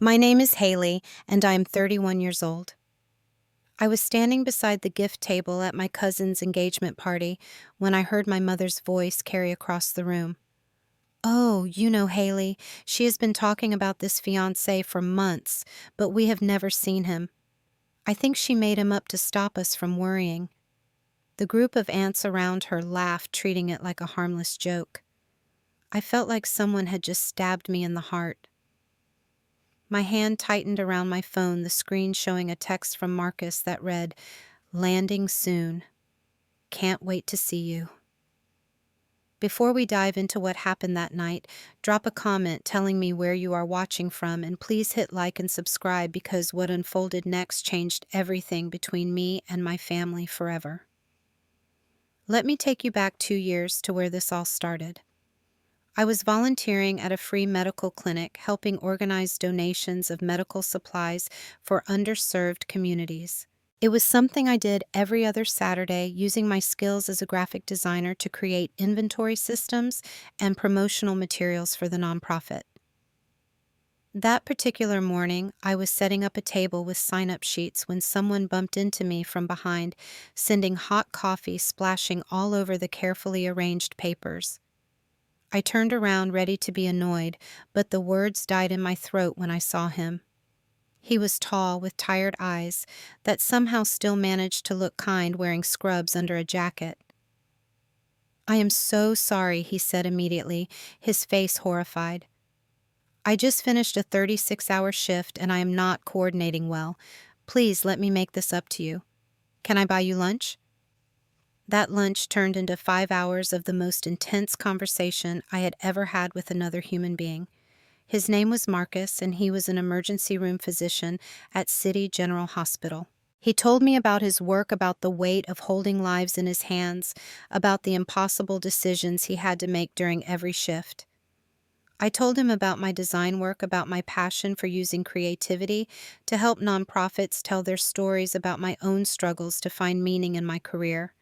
My name is Haley, and I am 31 years old. I was standing beside the gift table at my cousin's engagement party when I heard my mother's voice carry across the room. "Oh, you know Haley. She has been talking about this fiancé for months, but we have never seen him. I think she made him up to stop us from worrying." The group of aunts around her laughed, treating it like a harmless joke. I felt like someone had just stabbed me in the heart. My hand tightened around my phone, the screen showing a text from Marcus that read, "Landing soon. Can't wait to see you." Before we dive into what happened that night, drop a comment telling me where you are watching from, and please hit like and subscribe because what unfolded next changed everything between me and my family forever. Let me take you back 2 years to where this all started. I was volunteering at a free medical clinic, helping organize donations of medical supplies for underserved communities. It was something I did every other Saturday, using my skills as a graphic designer to create inventory systems and promotional materials for the nonprofit. That particular morning, I was setting up a table with sign-up sheets when someone bumped into me from behind, sending hot coffee splashing all over the carefully arranged papers. I turned around, ready to be annoyed, but the words died in my throat when I saw him. He was tall, with tired eyes, that somehow still managed to look kind wearing scrubs under a jacket. "I am so sorry," he said immediately, his face horrified. "I just finished a 36-hour shift and I am not coordinating well. Please let me make this up to you. Can I buy you lunch?" That lunch turned into 5 hours of the most intense conversation I had ever had with another human being. His name was Marcus, and he was an emergency room physician at City General Hospital. He told me about his work, about the weight of holding lives in his hands, about the impossible decisions he had to make during every shift. I told him about my design work, about my passion for using creativity to help nonprofits tell their stories, about my own struggles to find meaning in my career.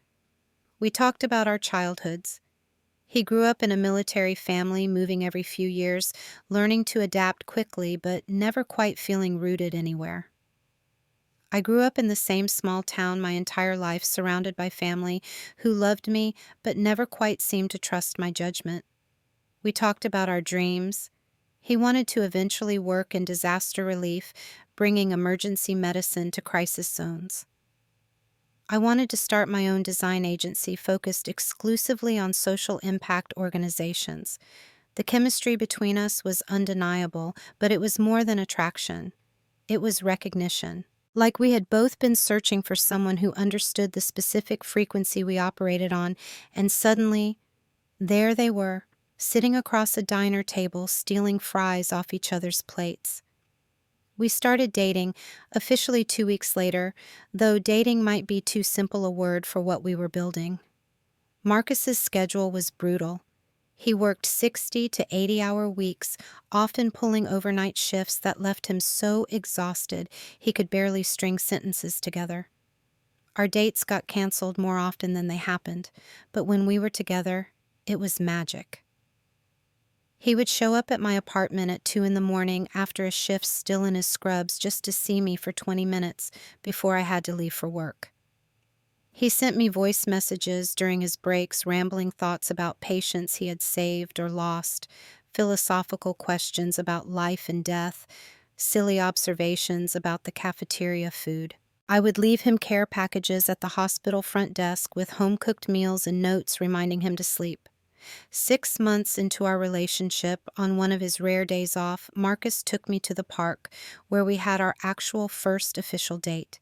We talked about our childhoods. He grew up in a military family, moving every few years, learning to adapt quickly, but never quite feeling rooted anywhere. I grew up in the same small town my entire life, surrounded by family who loved me but never quite seemed to trust my judgment. We talked about our dreams. He wanted to eventually work in disaster relief, bringing emergency medicine to crisis zones. I wanted to start my own design agency focused exclusively on social impact organizations. The chemistry between us was undeniable, but it was more than attraction. It was recognition. Like we had both been searching for someone who understood the specific frequency we operated on, and suddenly, there they were, sitting across a diner table, stealing fries off each other's plates. We started dating, officially 2 weeks later, though dating might be too simple a word for what we were building. Marcus's schedule was brutal. He worked 60 to 80-hour weeks, often pulling overnight shifts that left him so exhausted he could barely string sentences together. Our dates got canceled more often than they happened, but when we were together, it was magic. He would show up at my apartment at 2 in the morning after a shift, still in his scrubs, just to see me for 20 minutes before I had to leave for work. He sent me voice messages during his breaks, rambling thoughts about patients he had saved or lost, philosophical questions about life and death, silly observations about the cafeteria food. I would leave him care packages at the hospital front desk with home-cooked meals and notes reminding him to sleep. 6 months into our relationship, on one of his rare days off, Marcus took me to the park, where we had our actual first official date.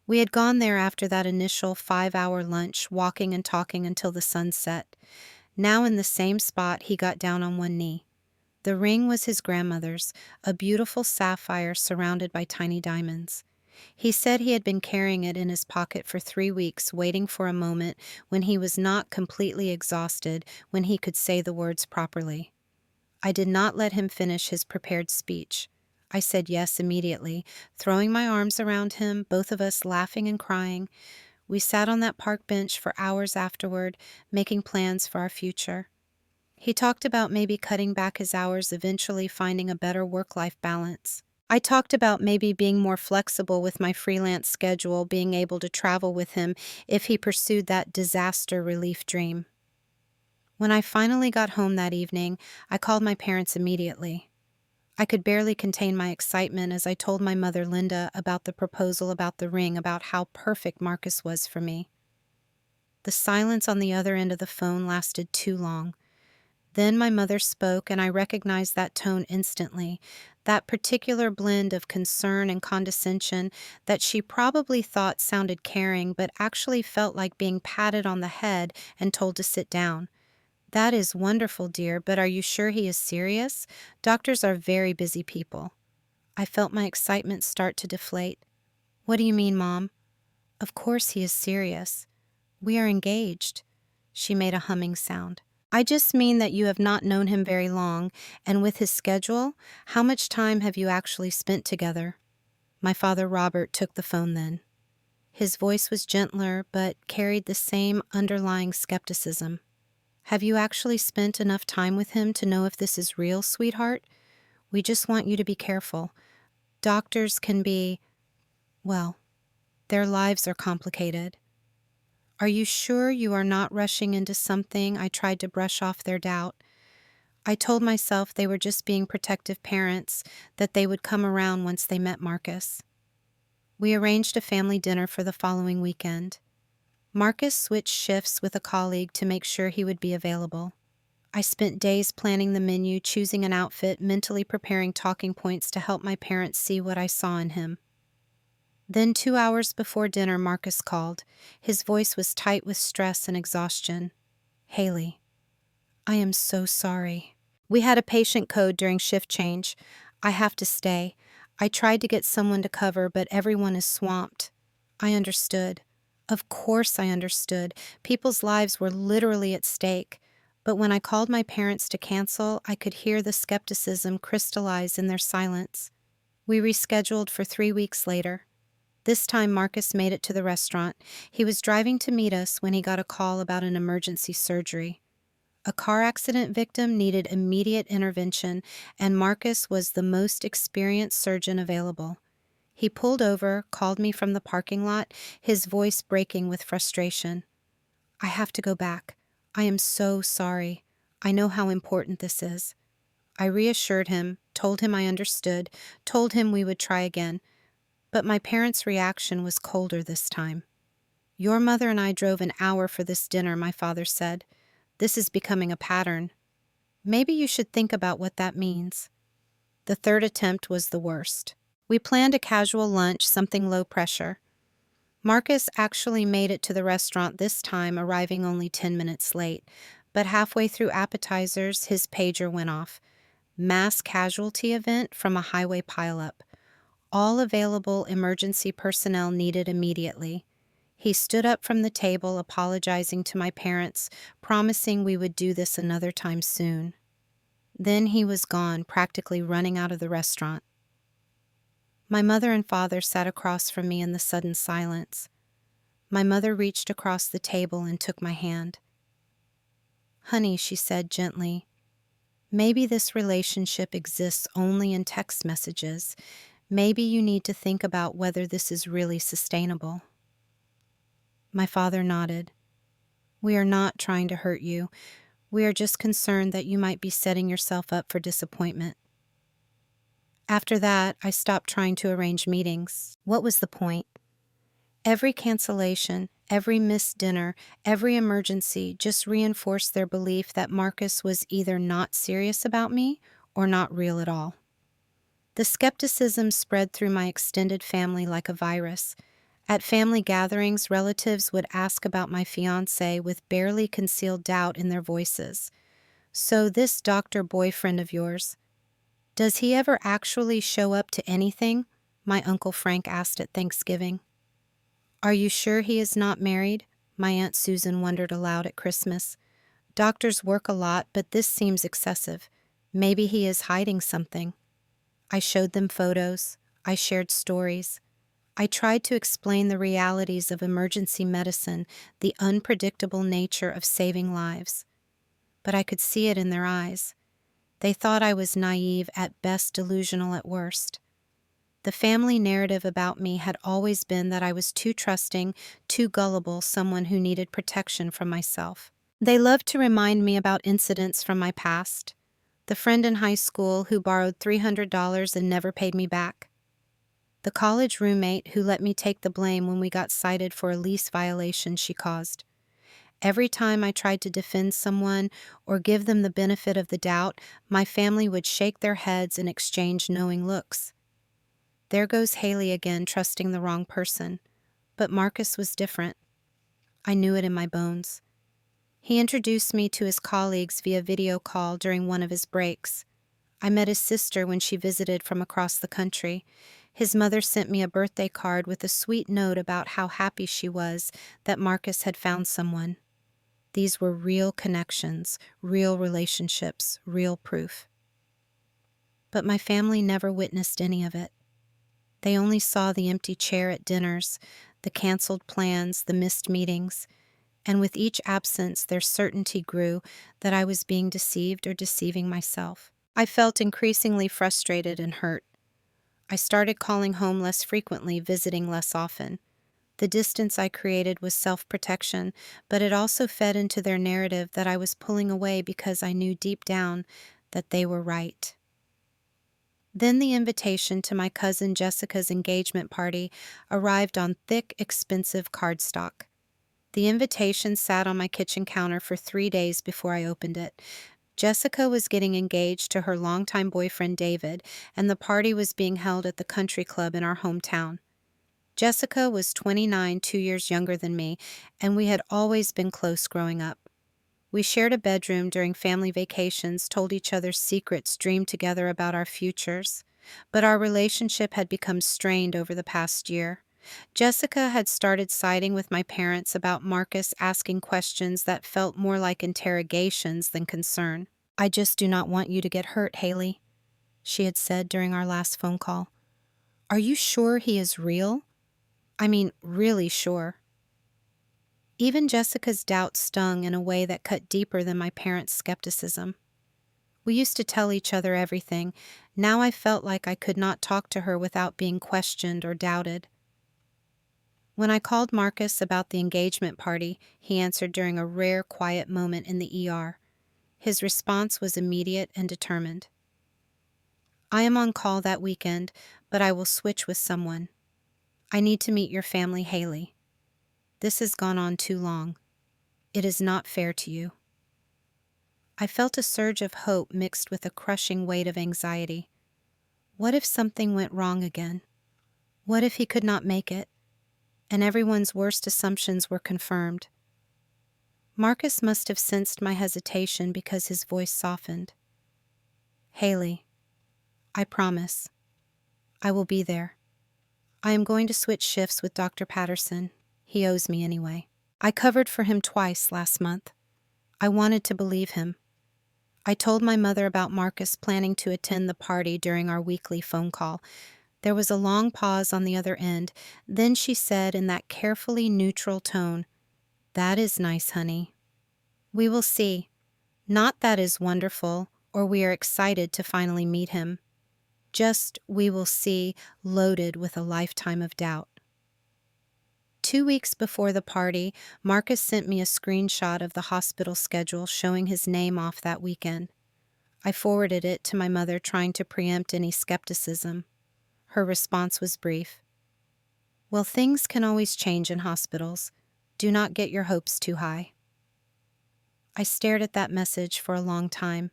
We had gone there after that initial 5-hour lunch, walking and talking until the sun set. Now in the same spot, he got down on one knee. The ring was his grandmother's, a beautiful sapphire surrounded by tiny diamonds. He said he had been carrying it in his pocket for 3 weeks, waiting for a moment when he was not completely exhausted, when he could say the words properly. I did not let him finish his prepared speech. I said yes immediately, throwing my arms around him, both of us laughing and crying. We sat on that park bench for hours afterward, making plans for our future. He talked about maybe cutting back his hours, eventually finding a better work-life balance. I talked about maybe being more flexible with my freelance schedule, being able to travel with him if he pursued that disaster relief dream. When I finally got home that evening, I called my parents immediately. I could barely contain my excitement as I told my mother, Linda, about the proposal, about the ring, about how perfect Marcus was for me. The silence on the other end of the phone lasted too long. Then my mother spoke, and I recognized that tone instantly, that particular blend of concern and condescension that she probably thought sounded caring, but actually felt like being patted on the head and told to sit down. "That is wonderful, dear, but are you sure he is serious? Doctors are very busy people." I felt my excitement start to deflate. "What do you mean, Mom?" "Of course he is serious. We are engaged." She made a humming sound. "I just mean that you have not known him very long, and with his schedule, how much time have you actually spent together?" My father, Robert, took the phone then. His voice was gentler, but carried the same underlying skepticism. "Have you actually spent enough time with him to know if this is real, sweetheart? We just want you to be careful. Doctors can be, well, their lives are complicated." "Are you sure you are not rushing into something?" I tried to brush off their doubt. I told myself they were just being protective parents, that they would come around once they met Marcus. We arranged a family dinner for the following weekend. Marcus switched shifts with a colleague to make sure he would be available. I spent days planning the menu, choosing an outfit, mentally preparing talking points to help my parents see what I saw in him. Then 2 hours before dinner, Marcus called. His voice was tight with stress and exhaustion. "Haley, I am so sorry. We had a patient code during shift change. I have to stay. I tried to get someone to cover, but everyone is swamped." I understood. Of course I understood. People's lives were literally at stake. But when I called my parents to cancel, I could hear the skepticism crystallize in their silence. We rescheduled for 3 weeks later. This time Marcus made it to the restaurant. He was driving to meet us when he got a call about an emergency surgery. A car accident victim needed immediate intervention, and Marcus was the most experienced surgeon available. He pulled over, called me from the parking lot, his voice breaking with frustration. "I have to go back. I am so sorry. I know how important this is." I reassured him, told him I understood, told him we would try again. But my parents' reaction was colder this time. "Your mother and I drove an hour for this dinner," my father said. "This is becoming a pattern. Maybe you should think about what that means." The third attempt was the worst. We planned a casual lunch, something low pressure. Marcus actually made it to the restaurant this time, arriving only 10 minutes late. But halfway through appetizers, his pager went off. "Mass casualty event from a highway pileup. All available emergency personnel needed immediately." He stood up from the table, apologizing to my parents, promising we would do this another time soon. Then he was gone, practically running out of the restaurant. My mother and father sat across from me in the sudden silence. My mother reached across the table and took my hand. "Honey," she said gently, "maybe this relationship exists only in text messages. Maybe you need to think about whether this is really sustainable." My father nodded. "We are not trying to hurt you. We are just concerned that you might be setting yourself up for disappointment." After that, I stopped trying to arrange meetings. What was the point? Every cancellation, every missed dinner, every emergency just reinforced their belief that Marcus was either not serious about me or not real at all. The skepticism spread through my extended family like a virus. At family gatherings, relatives would ask about my fiancé with barely concealed doubt in their voices. "So this doctor boyfriend of yours, does he ever actually show up to anything?" my Uncle Frank asked at Thanksgiving. "Are you sure he is not married?" my Aunt Susan wondered aloud at Christmas. "Doctors work a lot, but this seems excessive. Maybe he is hiding something." I showed them photos. I shared stories. I tried to explain the realities of emergency medicine, the unpredictable nature of saving lives. But I could see it in their eyes. They thought I was naive, at best delusional at worst. The family narrative about me had always been that I was too trusting, too gullible, someone who needed protection from myself. They loved to remind me about incidents from my past. The friend in high school who borrowed $300 and never paid me back. The college roommate who let me take the blame when we got cited for a lease violation she caused. Every time I tried to defend someone or give them the benefit of the doubt, my family would shake their heads and exchange knowing looks. There goes Haley again, trusting the wrong person. But Marcus was different. I knew it in my bones. He introduced me to his colleagues via video call during one of his breaks. I met his sister when she visited from across the country. His mother sent me a birthday card with a sweet note about how happy she was that Marcus had found someone. These were real connections, real relationships, real proof. But my family never witnessed any of it. They only saw the empty chair at dinners, the canceled plans, the missed meetings, and with each absence their certainty grew that I was being deceived or deceiving myself. I felt increasingly frustrated and hurt. I started calling home less frequently, visiting less often. The distance I created was self-protection, but it also fed into their narrative that I was pulling away because I knew deep down that they were right. Then the invitation to my cousin Jessica's engagement party arrived on thick, expensive cardstock. The invitation sat on my kitchen counter for 3 days before I opened it. Jessica was getting engaged to her longtime boyfriend David, and the party was being held at the country club in our hometown. Jessica was 29, 2 years younger than me, and we had always been close growing up. We shared a bedroom during family vacations, told each other secrets, dreamed together about our futures. But our relationship had become strained over the past year. Jessica had started siding with my parents about Marcus, asking questions that felt more like interrogations than concern. "I just do not want you to get hurt, Haley," she had said during our last phone call. "Are you sure he is real? I mean, really sure." Even Jessica's doubt stung in a way that cut deeper than my parents' skepticism. We used to tell each other everything. Now I felt like I could not talk to her without being questioned or doubted. When I called Marcus about the engagement party, he answered during a rare, quiet moment in the ER. His response was immediate and determined. "I am on call that weekend, but I will switch with someone. I need to meet your family, Haley. This has gone on too long. It is not fair to you." I felt a surge of hope mixed with a crushing weight of anxiety. What if something went wrong again? What if he could not make it, and everyone's worst assumptions were confirmed? Marcus must have sensed my hesitation because his voice softened. "Haley, I promise. I will be there. I am going to switch shifts with Dr. Patterson. He owes me anyway. I covered for him twice last month. I wanted to believe him. I told my mother about Marcus planning to attend the party during our weekly phone call. There was a long pause on the other end. Then she said in that carefully neutral tone, "That is nice, honey. We will see. Not that is wonderful, or we are excited to finally meet him. Just we will see, loaded with a lifetime of doubt." 2 weeks before the party, Marcus sent me a screenshot of the hospital schedule showing his name off that weekend. I forwarded it to my mother, trying to preempt any skepticism. Her response was brief. "Well, things can always change in hospitals. Do not get your hopes too high." I stared at that message for a long time.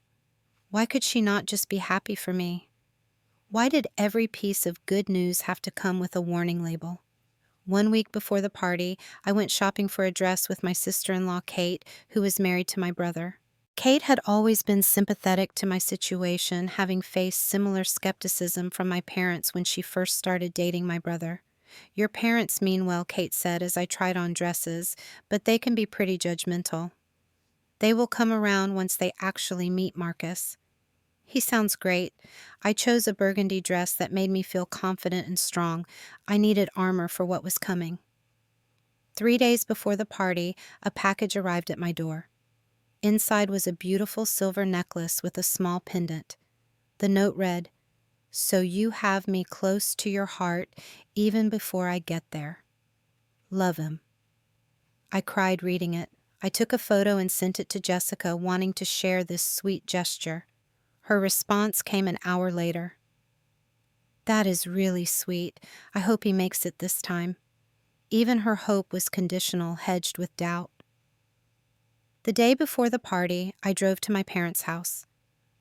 Why could she not just be happy for me? Why did every piece of good news have to come with a warning label? 1 week before the party, I went shopping for a dress with my sister-in-law, Kate, who was married to my brother. Kate had always been sympathetic to my situation, having faced similar skepticism from my parents when she first started dating my brother. "Your parents mean well," Kate said as I tried on dresses, "but they can be pretty judgmental. They will come around once they actually meet Marcus." He sounds great. I chose a burgundy dress that made me feel confident and strong. I needed armor for what was coming. 3 days before the party, a package arrived at my door. Inside was a beautiful silver necklace with a small pendant. The note read, So you have me close to your heart even before I get there. Love him. I cried reading it. I took a photo and sent it to Jessica, wanting to share this sweet gesture. Her response came an hour later. That is really sweet. I hope he makes it this time. Even her hope was conditional, hedged with doubt. The day before the party, I drove to my parents' house.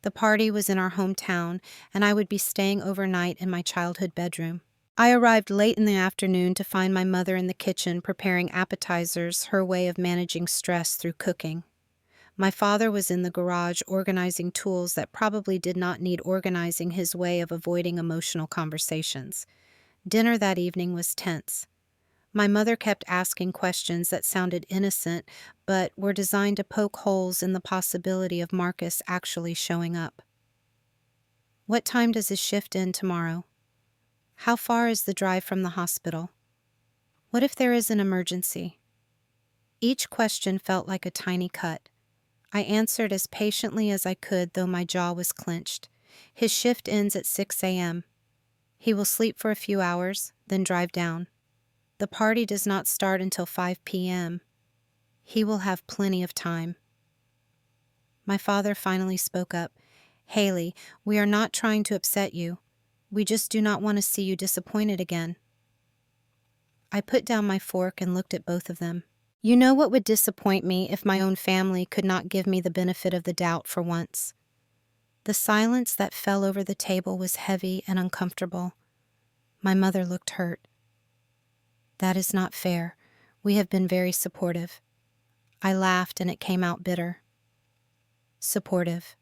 The party was in our hometown, and I would be staying overnight in my childhood bedroom. I arrived late in the afternoon to find my mother in the kitchen preparing appetizers, her way of managing stress through cooking. My father was in the garage organizing tools that probably did not need organizing, his way of avoiding emotional conversations. Dinner that evening was tense. My mother kept asking questions that sounded innocent, but were designed to poke holes in the possibility of Marcus actually showing up. What time does his shift end tomorrow? How far is the drive from the hospital? What if there is an emergency? Each question felt like a tiny cut. I answered as patiently as I could, though my jaw was clenched. His shift ends at 6 a.m. He will sleep for a few hours, then drive down. The party does not start until 5 p.m. He will have plenty of time. My father finally spoke up. Haley, we are not trying to upset you. We just do not want to see you disappointed again. I put down my fork and looked at both of them. You know what would disappoint me if my own family could not give me the benefit of the doubt for once? The silence that fell over the table was heavy and uncomfortable. My mother looked hurt. That is not fair. We have been very supportive. I laughed and it came out bitter. Supportive.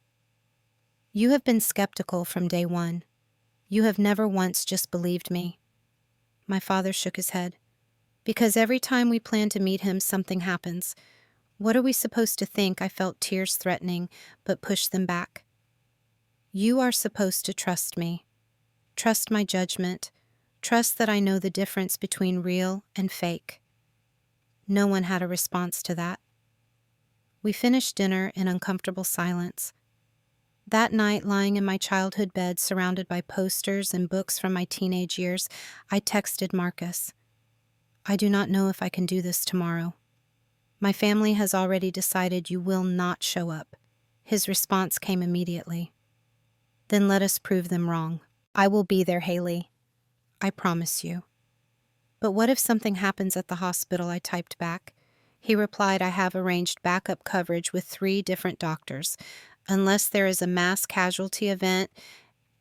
You have been skeptical from day one. You have never once just believed me. My father shook his head. Because every time we plan to meet him, something happens. What are we supposed to think? I felt tears threatening, but pushed them back. You are supposed to trust me. Trust my judgment. Trust that I know the difference between real and fake. No one had a response to that. We finished dinner in uncomfortable silence. That night, lying in my childhood bed surrounded by posters and books from my teenage years, I texted Marcus. I do not know if I can do this tomorrow. My family has already decided you will not show up. His response came immediately. Then let us prove them wrong. I will be there, Haley. I promise you. But what if something happens at the hospital? I typed back. He replied, I have arranged backup coverage with 3 different doctors. Unless there is a mass casualty event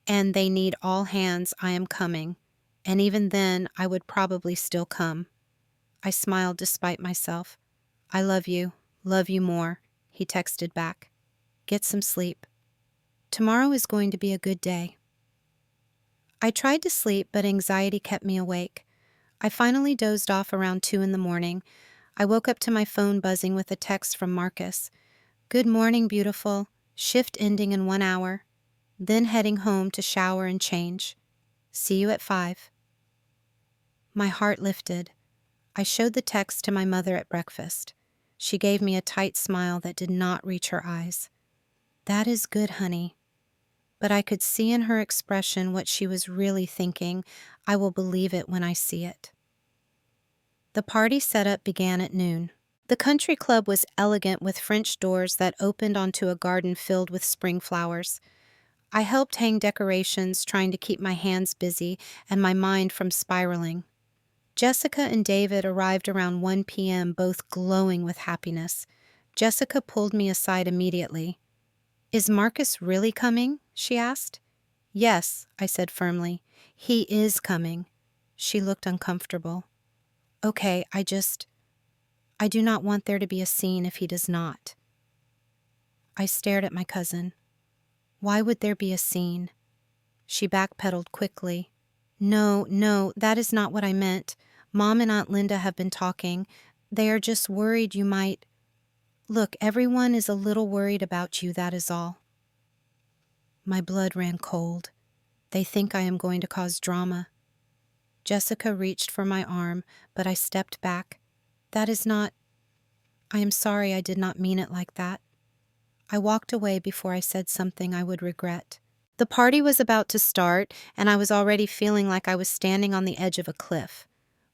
and they need all hands, I am coming. And even then, I would probably still come. I smiled despite myself. I love you more, he texted back. Get some sleep. Tomorrow is going to be a good day. I tried to sleep, but anxiety kept me awake. I finally dozed off around 2 in the morning. I woke up to my phone buzzing with a text from Marcus. Good morning, beautiful. Shift ending in 1 hour. Then heading home to shower and change. See you at 5. My heart lifted. I showed the text to my mother at breakfast. She gave me a tight smile that did not reach her eyes. That is good, honey. But I could see in her expression what she was really thinking. I will believe it when I see it. The party setup began at noon. The country club was elegant with French doors that opened onto a garden filled with spring flowers. I helped hang decorations, trying to keep my hands busy and my mind from spiraling. Jessica and David arrived around 1 p.m., both glowing with happiness. Jessica pulled me aside immediately. Is Marcus really coming? She asked. Yes, I said firmly. He is coming. She looked uncomfortable. Okay, I do not want there to be a scene if he does not. I stared at my cousin. Why would there be a scene? She backpedaled quickly. No, that is not what I meant. Mom and Aunt Linda have been talking. They are just worried you might... Look, everyone is a little worried about you, that is all. My blood ran cold. They think I am going to cause drama. Jessica reached for my arm, but I stepped back. That is not... I am sorry, I did not mean it like that. I walked away before I said something I would regret. The party was about to start, and I was already feeling like I was standing on the edge of a cliff.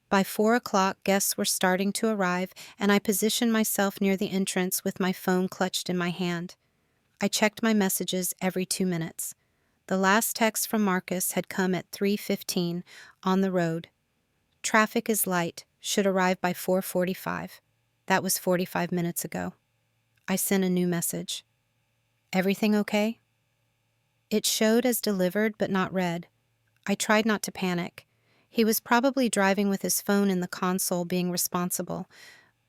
By 4 o'clock, guests were starting to arrive, and I positioned myself near the entrance with my phone clutched in my hand. I checked my messages every 2 minutes. The last text from Marcus had come at 3:15 on the road. Traffic is light, should arrive by 4:45. That was 45 minutes ago. I sent a new message. Everything okay? It showed as delivered but not read. I tried not to panic. He was probably driving with his phone in the console being responsible,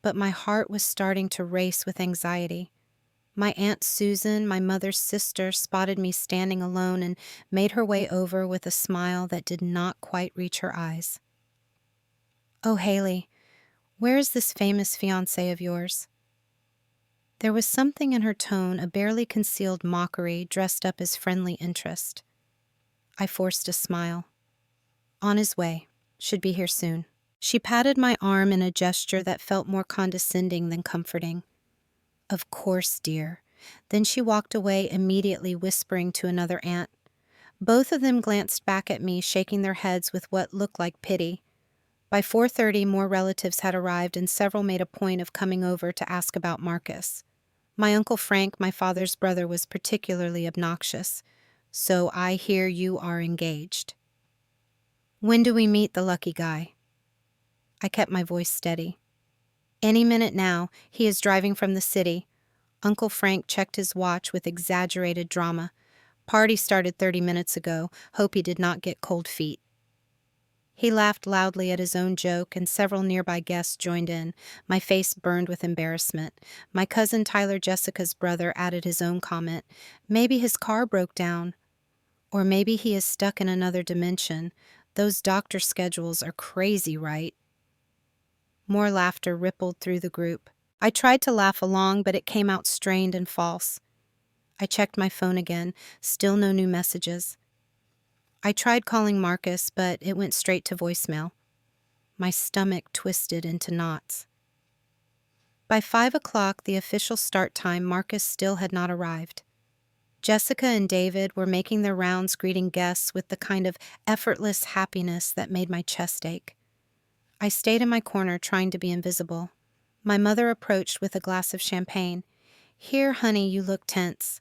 but my heart was starting to race with anxiety. My Aunt Susan, my mother's sister, spotted me standing alone and made her way over with a smile that did not quite reach her eyes. "Oh, Haley, where is this famous fiancé of yours?" There was something in her tone, a barely concealed mockery dressed up as friendly interest. I forced a smile. "On his way. Should be here soon." She patted my arm in a gesture that felt more condescending than comforting. "Of course, dear." Then she walked away, immediately whispering to another aunt. Both of them glanced back at me, shaking their heads with what looked like pity. By 4:30, more relatives had arrived, and several made a point of coming over to ask about Marcus. My Uncle Frank, my father's brother, was particularly obnoxious. "So I hear you are engaged. When do we meet the lucky guy?" I kept my voice steady. "Any minute now. He is driving from the city." Uncle Frank checked his watch with exaggerated drama. "Party started 30 minutes ago. Hope he did not get cold feet." He laughed loudly at his own joke, and several nearby guests joined in. My face burned with embarrassment. My cousin Tyler Jessica's brother added his own comment. "Maybe his car broke down. Or maybe he is stuck in another dimension. Those doctor schedules are crazy, right?" More laughter rippled through the group. I tried to laugh along, but it came out strained and false. I checked my phone again. Still no new messages. I tried calling Marcus, but it went straight to voicemail. My stomach twisted into knots. By 5 o'clock, the official start time, Marcus still had not arrived. Jessica and David were making their rounds, greeting guests with the kind of effortless happiness that made my chest ache. I stayed in my corner, trying to be invisible. My mother approached with a glass of champagne. "Here, honey, you look tense."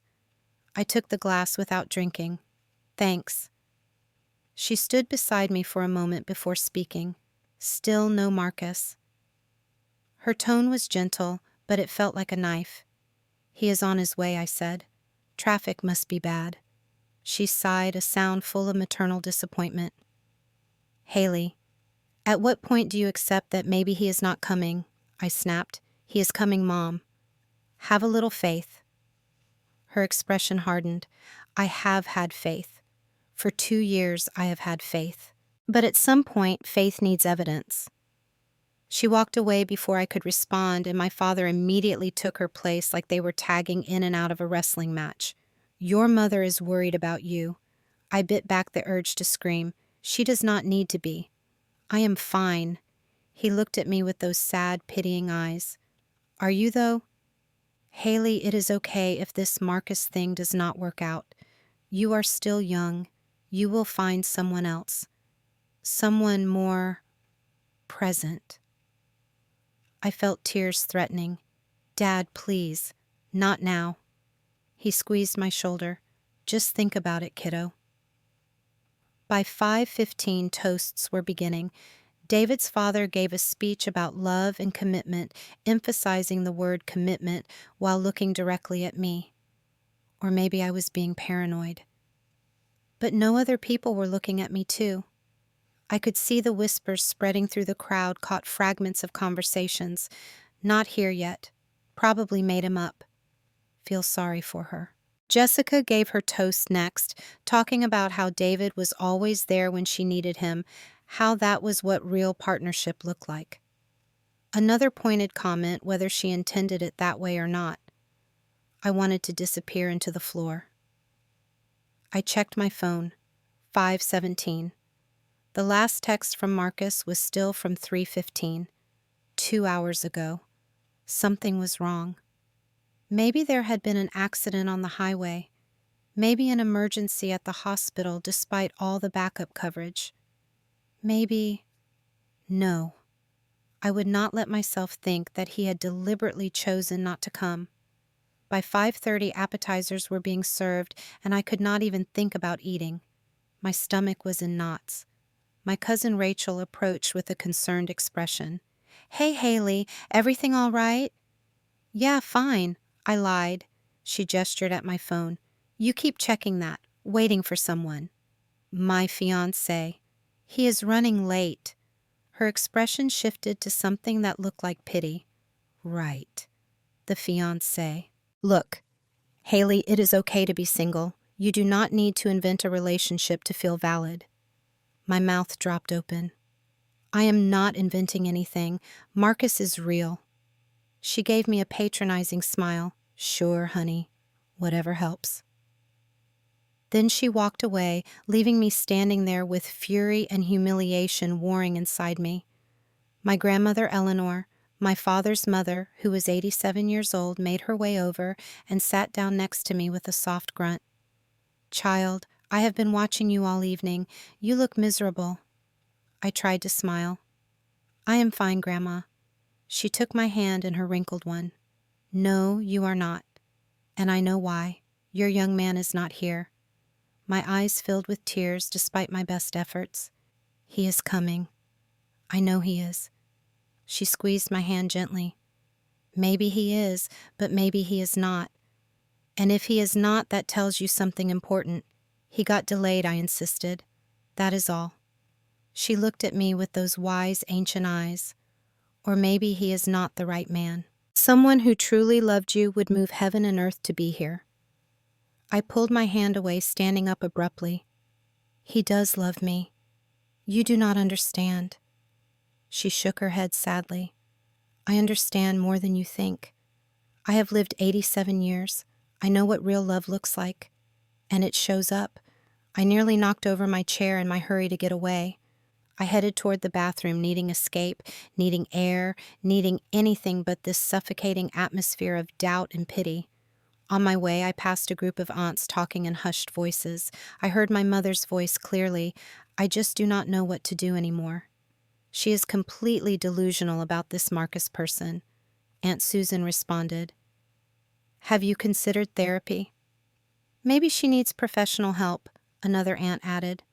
I took the glass without drinking. "Thanks." She stood beside me for a moment before speaking. Still no Marcus. Her tone was gentle, but it felt like a knife. "He is on his way," I said. "Traffic must be bad." She sighed, a sound full of maternal disappointment. "Haley, at what point do you accept that maybe he is not coming?" I snapped. "He is coming, Mom. Have a little faith." Her expression hardened. I have had faith. For 2 years, I have had faith. But at some point, faith needs evidence. She walked away before I could respond, and my father immediately took her place like they were tagging in and out of a wrestling match. "Your mother is worried about you." I bit back the urge to scream. "She does not need to be. I am fine." He looked at me with those sad, pitying eyes. "Are you, though?" "Haley, it is okay if this Marcus thing does not work out. You are still young. You will find someone else. Someone more present." I felt tears threatening. "Dad, please. Not now." He squeezed my shoulder. "Just think about it, kiddo." By 5:15, toasts were beginning. David's father gave a speech about love and commitment, emphasizing the word commitment while looking directly at me. Or maybe I was being paranoid. But no other people were looking at me too. I could see the whispers spreading through the crowd, caught fragments of conversations. "Not here yet. Probably made him up." Feel sorry for her. Jessica gave her toast next, talking about how David was always there when she needed him, how that was what real partnership looked like. Another pointed comment, whether she intended it that way or not. I wanted to disappear into the floor. I checked my phone. 5:17. The last text from Marcus was still from 3:15. 2 hours ago. Something was wrong. Maybe there had been an accident on the highway. Maybe an emergency at the hospital despite all the backup coverage. Maybe... No. I would not let myself think that he had deliberately chosen not to come. By 5:30, appetizers were being served, and I could not even think about eating. My stomach was in knots. My cousin Rachel approached with a concerned expression. "Hey, Haley, everything all right?" "Yeah, fine," I lied. She gestured at my phone. "You keep checking that, waiting for someone." "My fiancé. He is running late." Her expression shifted to something that looked like pity. Right. The fiancé. "Look, Haley, it is okay to be single. You do not need to invent a relationship to feel valid." My mouth dropped open. "I am not inventing anything. Marcus is real." She gave me a patronizing smile. "Sure, honey. Whatever helps." Then she walked away, leaving me standing there with fury and humiliation warring inside me. My grandmother Eleanor, my father's mother, who was 87 years old, made her way over and sat down next to me with a soft grunt. "Child, I have been watching you all evening. You look miserable." I tried to smile. "I am fine, Grandma." She took my hand in her wrinkled one. "No, you are not. And I know why. Your young man is not here." My eyes filled with tears despite my best efforts. "He is coming. I know he is." She squeezed my hand gently. "Maybe he is, but maybe he is not. And if he is not, that tells you something important. He got delayed," I insisted. "That is all." She looked at me with those wise, ancient eyes. "Or maybe he is not the right man. Someone who truly loved you would move heaven and earth to be here." I pulled my hand away, standing up abruptly. "He does love me. You do not understand." She shook her head sadly. "I understand more than you think. I have lived 87 years. I know what real love looks like. And it shows up." I nearly knocked over my chair in my hurry to get away. I headed toward the bathroom, needing escape, needing air, needing anything but this suffocating atmosphere of doubt and pity. On my way, I passed a group of aunts talking in hushed voices. I heard my mother's voice clearly. "I just do not know what to do anymore. She is completely delusional about this Marcus person." Aunt Susan responded. "Have you considered therapy?" "Maybe she needs professional help," another aunt added.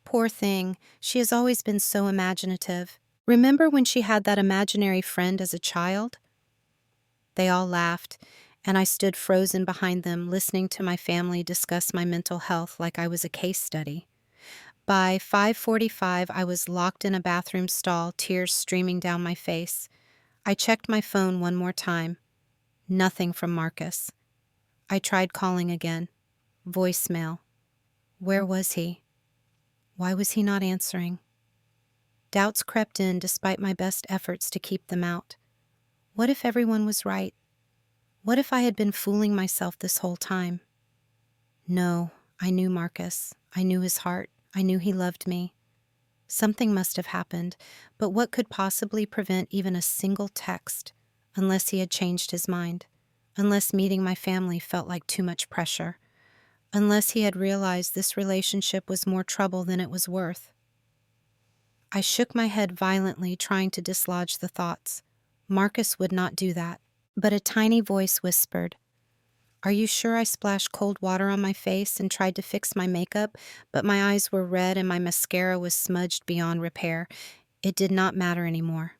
"Poor thing, she has always been so imaginative. Remember when she had that imaginary friend as a child?" They all laughed, and I stood frozen behind them, listening to my family discuss my mental health like I was a case study. By 5:45, I was locked in a bathroom stall, tears streaming down my face. I checked my phone one more time. Nothing from Marcus. I tried calling again. Voicemail. Where was he? Why was he not answering? Doubts crept in despite my best efforts to keep them out. What if everyone was right? What if I had been fooling myself this whole time? No, I knew Marcus. I knew his heart. I knew he loved me. Something must have happened, but what could possibly prevent even a single text, unless he had changed his mind, unless meeting my family felt like too much pressure, unless he had realized this relationship was more trouble than it was worth? I shook my head violently, trying to dislodge the thoughts. Marcus would not do that. But a tiny voice whispered, "Are you sure?" I splashed cold water on my face and tried to fix my makeup, but my eyes were red and my mascara was smudged beyond repair. It did not matter anymore.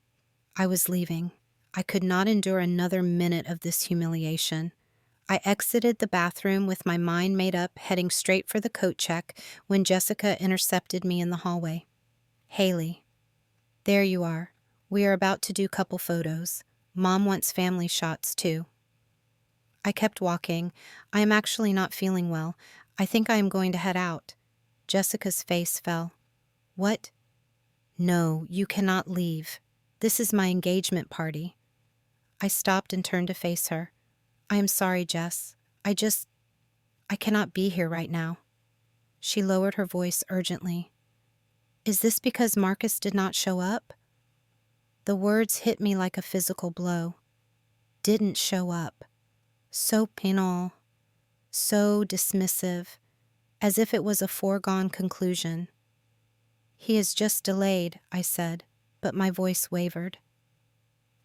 I was leaving. I could not endure another minute of this humiliation. I exited the bathroom with my mind made up, heading straight for the coat check when Jessica intercepted me in the hallway. "Haley, there you are. We are about to do couple photos. Mom wants family shots, too." I kept walking. "I am actually not feeling well. I think I am going to head out." Jessica's face fell. "What?" "No, you cannot leave. This is my engagement party." I stopped and turned to face her. "I am sorry, Jess. I cannot be here right now." She lowered her voice urgently. "Is this because Marcus did not show up?" The words hit me like a physical blow. Didn't show up. So penal. so dismissive, as if it was a foregone conclusion. "He is just delayed," I said, but my voice wavered.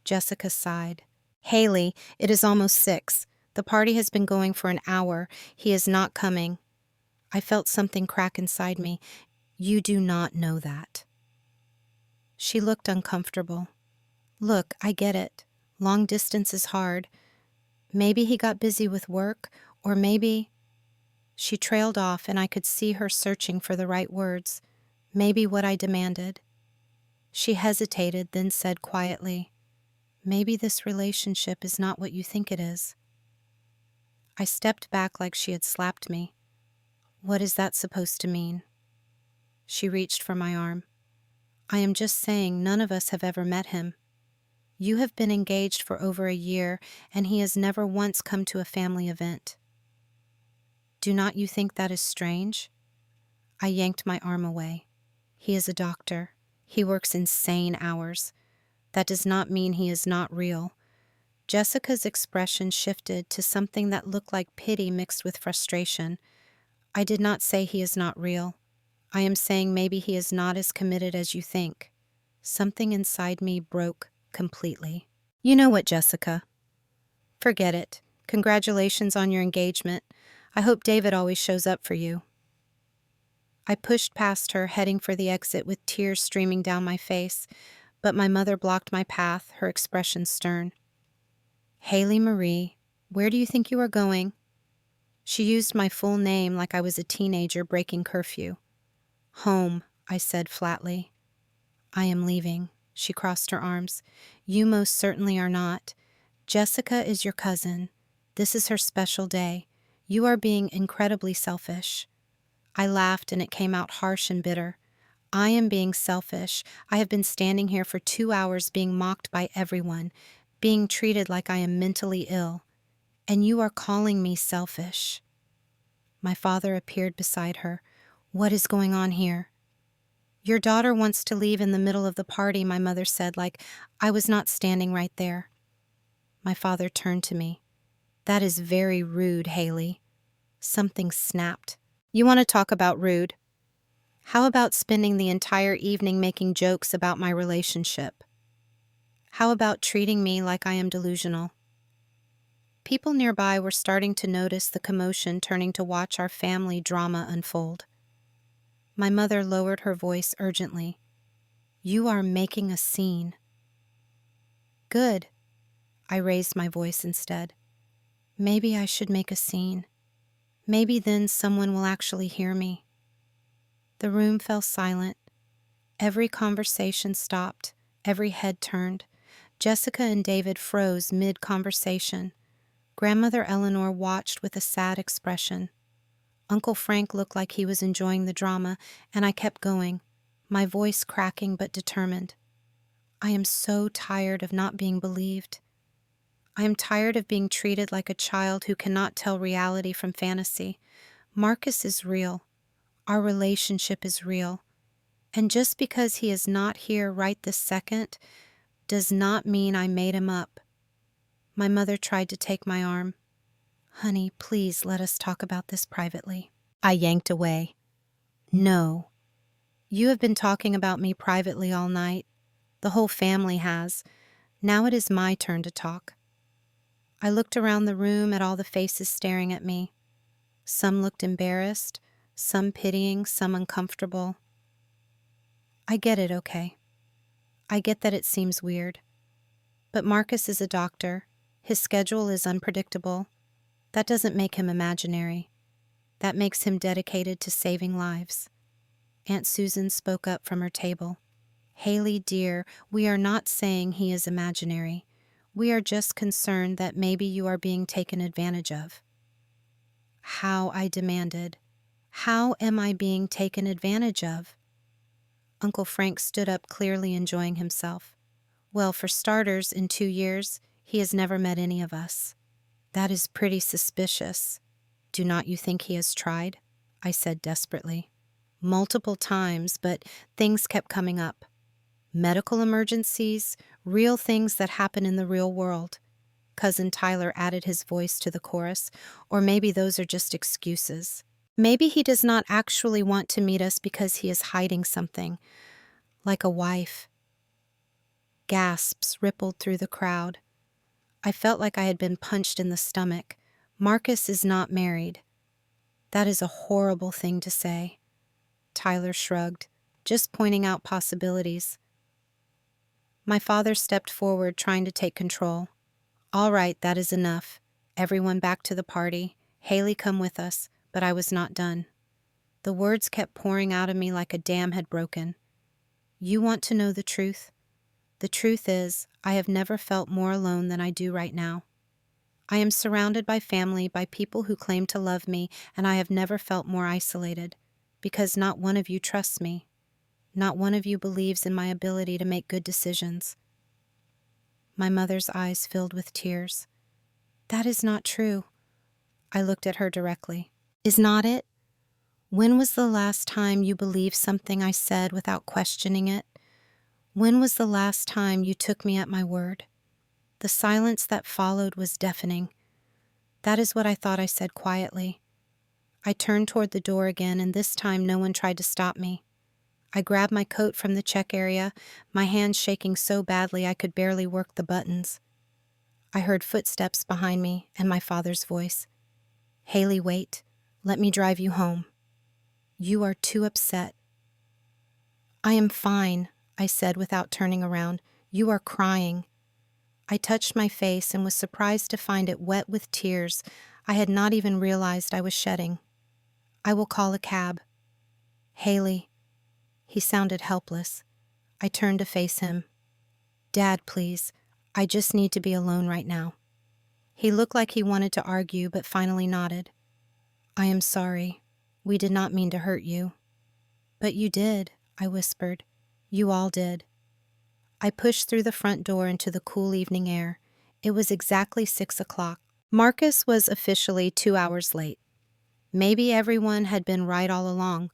Jessica sighed. "Haley, it is almost 6. The party has been going for an hour. He is not coming." I felt something crack inside me. "You do not know that." She looked uncomfortable. "Look, I get it. Long distance is hard. Maybe he got busy with work, or maybe—" She trailed off, and I could see her searching for the right words. Maybe what I demanded. She hesitated, then said quietly, "Maybe this relationship is not what you think it is." I stepped back like she had slapped me. "What is that supposed to mean?" She reached for my arm. "I am just saying none of us have ever met him. You have been engaged for over a year, and he has never once come to a family event. Do not you think that is strange?" I yanked my arm away. "He is a doctor. He works insane hours. That does not mean he is not real." Jessica's expression shifted to something that looked like pity mixed with frustration. "I did not say he is not real. I am saying maybe he is not as committed as you think." Something inside me broke completely. "You know what, Jessica? Forget it. Congratulations on your engagement. I hope David always shows up for you." I pushed past her, heading for the exit with tears streaming down my face, but my mother blocked my path, her expression stern. "Haley Marie, where do you think you are going?" She used my full name like I was a teenager breaking curfew. "Home," I said flatly. "I am leaving." She crossed her arms. "You most certainly are not. Jessica is your cousin. This is her special day. You are being incredibly selfish." I laughed, and it came out harsh and bitter. "I am being selfish. I have been standing here for 2 hours being mocked by everyone, being treated like I am mentally ill. And you are calling me selfish." My father appeared beside her. "What is going on here?" "Your daughter wants to leave in the middle of the party," my mother said, like I was not standing right there. My father turned to me. "That is very rude, Haley." Something snapped. "You want to talk about rude? How about spending the entire evening making jokes about my relationship? How about treating me like I am delusional?" People nearby were starting to notice the commotion, turning to watch our family drama unfold. My mother lowered her voice urgently. "You are making a scene." "Good." I raised my voice instead. "Maybe I should make a scene. Maybe then someone will actually hear me." The room fell silent. Every conversation stopped. Every head turned. Jessica and David froze mid-conversation. Grandmother Eleanor watched with a sad expression. Uncle Frank looked like he was enjoying the drama, and I kept going, my voice cracking but determined. I am so tired of not being believed. I am tired of being treated like a child who cannot tell reality from fantasy. Marcus is real. Our relationship is real. And just because he is not here right this second does not mean I made him up. My mother tried to take my arm. "Honey, please let us talk about this privately." I yanked away. "No. You have been talking about me privately all night. The whole family has. Now it is my turn to talk." I looked around the room at all the faces staring at me. Some looked embarrassed, some pitying, some uncomfortable. "I get it, okay? I get that it seems weird. But Marcus is a doctor. His schedule is unpredictable. That doesn't make him imaginary. That makes him dedicated to saving lives." Aunt Susan spoke up from her table. "Haley, dear, we are not saying he is imaginary. We are just concerned that maybe you are being taken advantage of." "How?" I demanded. "How am I being taken advantage of?" Uncle Frank stood up, clearly enjoying himself. "Well, for starters, in 2 years, he has never met any of us." "That is pretty suspicious. Do not you think he has tried?" I said desperately. "Multiple times, but things kept coming up. Medical emergencies, real things that happen in the real world. Cousin Tyler added his voice to the chorus. Or maybe those are just excuses. Maybe he does not actually want to meet us because he is hiding something, like a wife. Gasps rippled through the crowd. I felt like I had been punched in the stomach. Marcus is not married. That is a horrible thing to say. Tyler shrugged, just pointing out possibilities. My father stepped forward, trying to take control. All right, that is enough. Everyone back to the party. Haley, come with us. But I was not done. The words kept pouring out of me like a dam had broken. You want to know the truth? The truth is, I have never felt more alone than I do right now. I am surrounded by family, by people who claim to love me, and I have never felt more isolated, because not one of you trusts me. Not one of you believes in my ability to make good decisions. My mother's eyes filled with tears. That is not true. I looked at her directly. Is not it? When was the last time you believed something I said without questioning it? When was the last time you took me at my word? The silence that followed was deafening. That is what I thought I said quietly. I turned toward the door again, and this time no one tried to stop me. I grabbed my coat from the check area, my hands shaking so badly I could barely work the buttons. I heard footsteps behind me and my father's voice. Haley, wait. Let me drive you home. You are too upset. I am fine, I said without turning around. You are crying. I touched my face and was surprised to find it wet with tears I had not even realized I was shedding. I will call a cab. Haley. He sounded helpless. I turned to face him. Dad, please. I just need to be alone right now. He looked like he wanted to argue, but finally nodded. I am sorry. We did not mean to hurt you. But you did, I whispered. You all did. I pushed through the front door into the cool evening air. It was exactly 6 o'clock. Marcus was officially 2 hours late. Maybe everyone had been right all along.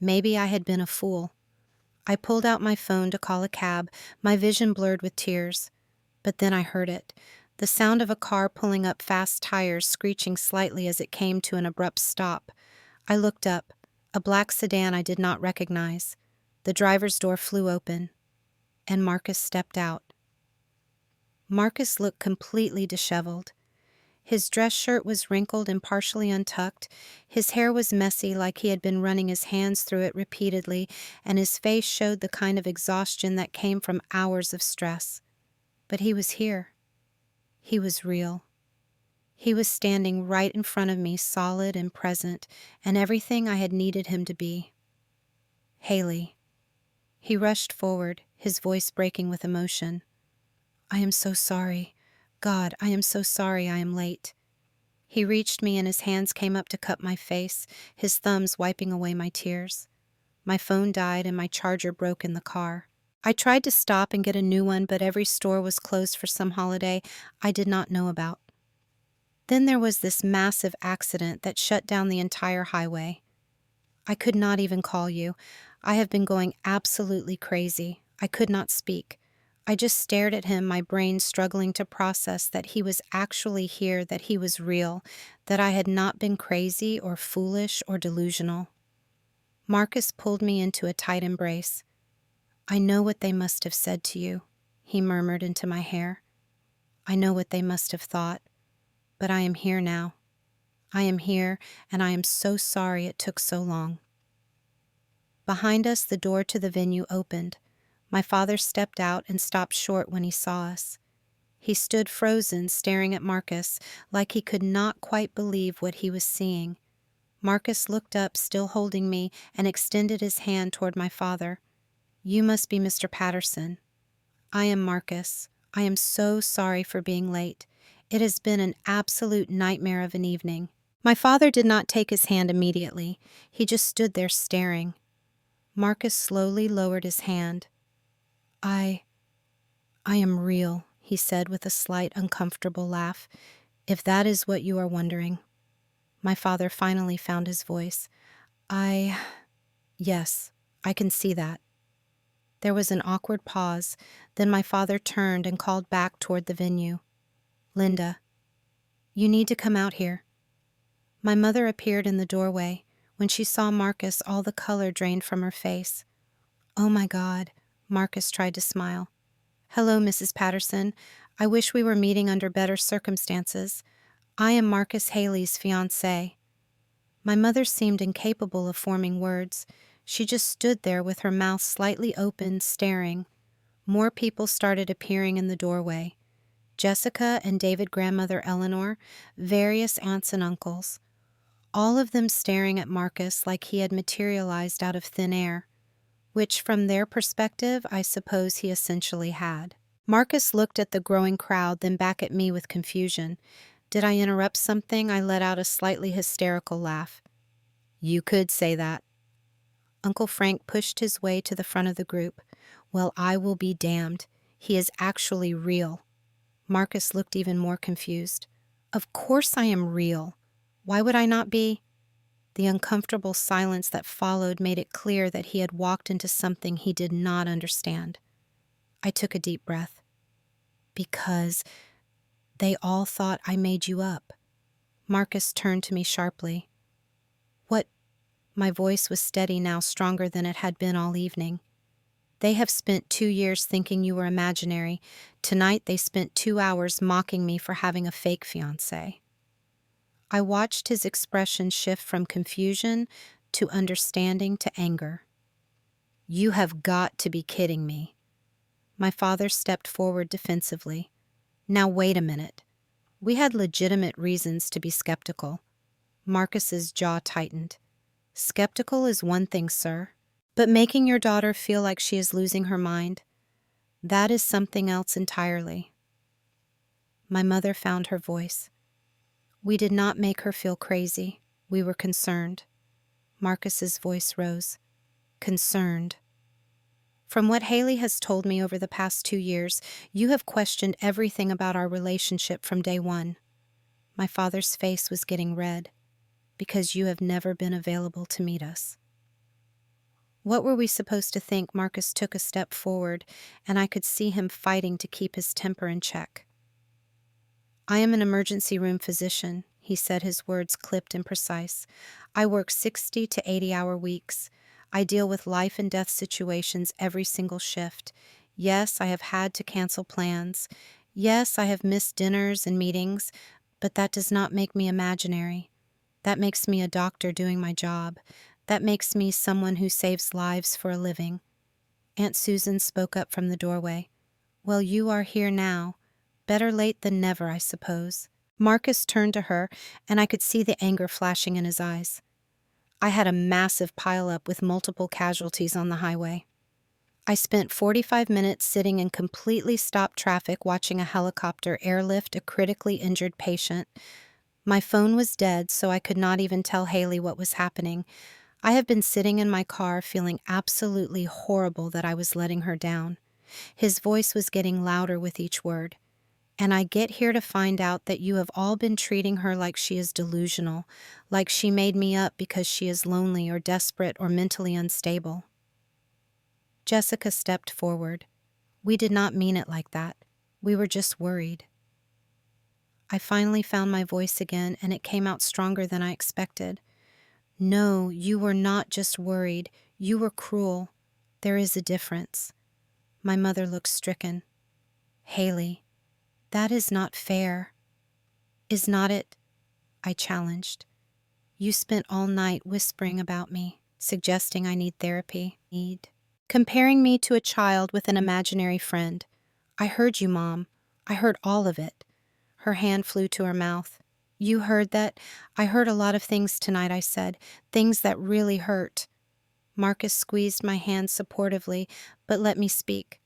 Maybe I had been a fool. I pulled out my phone to call a cab, my vision blurred with tears. But then I heard it, the sound of a car pulling up, fast tires screeching slightly as it came to an abrupt stop. I looked up, a black sedan I did not recognize. The driver's door flew open, and Marcus stepped out. Marcus looked completely disheveled. His dress shirt was wrinkled and partially untucked. His hair was messy, like he had been running his hands through it repeatedly, and his face showed the kind of exhaustion that came from hours of stress. But he was here. He was real. He was standing right in front of me, solid and present, and everything I had needed him to be. Haley. He rushed forward, his voice breaking with emotion. I am so sorry. God, I am so sorry I am late. He reached me and his hands came up to cup my face, his thumbs wiping away my tears. My phone died and my charger broke in the car. I tried to stop and get a new one, but every store was closed for some holiday I did not know about. Then there was this massive accident that shut down the entire highway. I could not even call you. I have been going absolutely crazy. I could not speak. I just stared at him, my brain struggling to process that he was actually here, that he was real, that I had not been crazy or foolish or delusional. Marcus pulled me into a tight embrace. I know what they must have said to you, he murmured into my hair. I know what they must have thought, but I am here now. I am here, and I am so sorry it took so long. Behind us, the door to the venue opened. My father stepped out and stopped short when he saw us. He stood frozen, staring at Marcus, like he could not quite believe what he was seeing. Marcus looked up, still holding me, and extended his hand toward my father. You must be Mr. Patterson. I am Marcus. I am so sorry for being late. It has been an absolute nightmare of an evening. My father did not take his hand immediately. He just stood there staring. Marcus slowly lowered his hand. I am real, he said with a slight, uncomfortable laugh, if that is what you are wondering. My father finally found his voice. Yes, I can see that. There was an awkward pause, then my father turned and called back toward the venue. Linda, you need to come out here. My mother appeared in the doorway. When she saw Marcus, all the color drained from her face. Oh my God, Marcus tried to smile. Hello, Mrs. Patterson. I wish we were meeting under better circumstances. I am Marcus Haley's fiancé. My mother seemed incapable of forming words. She just stood there with her mouth slightly open, staring. More people started appearing in the doorway. Jessica and David grandmother Eleanor, various aunts and uncles. All of them staring at Marcus like he had materialized out of thin air, which from their perspective I suppose he essentially had. Marcus looked at the growing crowd, then back at me with confusion. Did I interrupt something? I let out a slightly hysterical laugh. You could say that. Uncle Frank pushed his way to the front of the group. Well, I will be damned. He is actually real. Marcus looked even more confused. Of course I am real. Why would I not be? The uncomfortable silence that followed made it clear that he had walked into something he did not understand. I took a deep breath. Because they all thought I made you up. Marcus turned to me sharply. What? My voice was steady now, stronger than it had been all evening. They have spent 2 years thinking you were imaginary. Tonight they spent 2 hours mocking me for having a fake fiancé. I watched his expression shift from confusion to understanding to anger. You have got to be kidding me. My father stepped forward defensively. Now wait a minute. We had legitimate reasons to be skeptical. Marcus's jaw tightened. Skeptical is one thing, sir. But making your daughter feel like she is losing her mind, that is something else entirely. My mother found her voice. We did not make her feel crazy. We were concerned. Marcus's voice rose. Concerned. From what Haley has told me over the past 2 years, you have questioned everything about our relationship from day one. My father's face was getting red, because you have never been available to meet us. What were we supposed to think? Marcus took a step forward, and I could see him fighting to keep his temper in check. I am an emergency room physician, he said, his words clipped and precise. I work 60 to 80-hour weeks. I deal with life and death situations every single shift. Yes, I have had to cancel plans. Yes, I have missed dinners and meetings, but that does not make me imaginary. That makes me a doctor doing my job. That makes me someone who saves lives for a living. Aunt Susan spoke up from the doorway. Well, you are here now. Better late than never, I suppose. Marcus turned to her, and I could see the anger flashing in his eyes. I had a massive pileup with multiple casualties on the highway. I spent 45 minutes sitting in completely stopped traffic watching a helicopter airlift a critically injured patient. My phone was dead, so I could not even tell Haley what was happening. I have been sitting in my car feeling absolutely horrible that I was letting her down. His voice was getting louder with each word. And I get here to find out that you have all been treating her like she is delusional, like she made me up because she is lonely or desperate or mentally unstable. Jessica stepped forward. We did not mean it like that. We were just worried. I finally found my voice again, and it came out stronger than I expected. No, you were not just worried. You were cruel. There is a difference. My mother looked stricken. Haley, that is not fair. Is not it? I challenged. You spent all night whispering about me, suggesting I need therapy. Comparing me to a child with an imaginary friend. I heard you, Mom. I heard all of it. Her hand flew to her mouth. You heard that? I heard a lot of things tonight, I said. Things that really hurt. Marcus squeezed my hand supportively, but let me speak.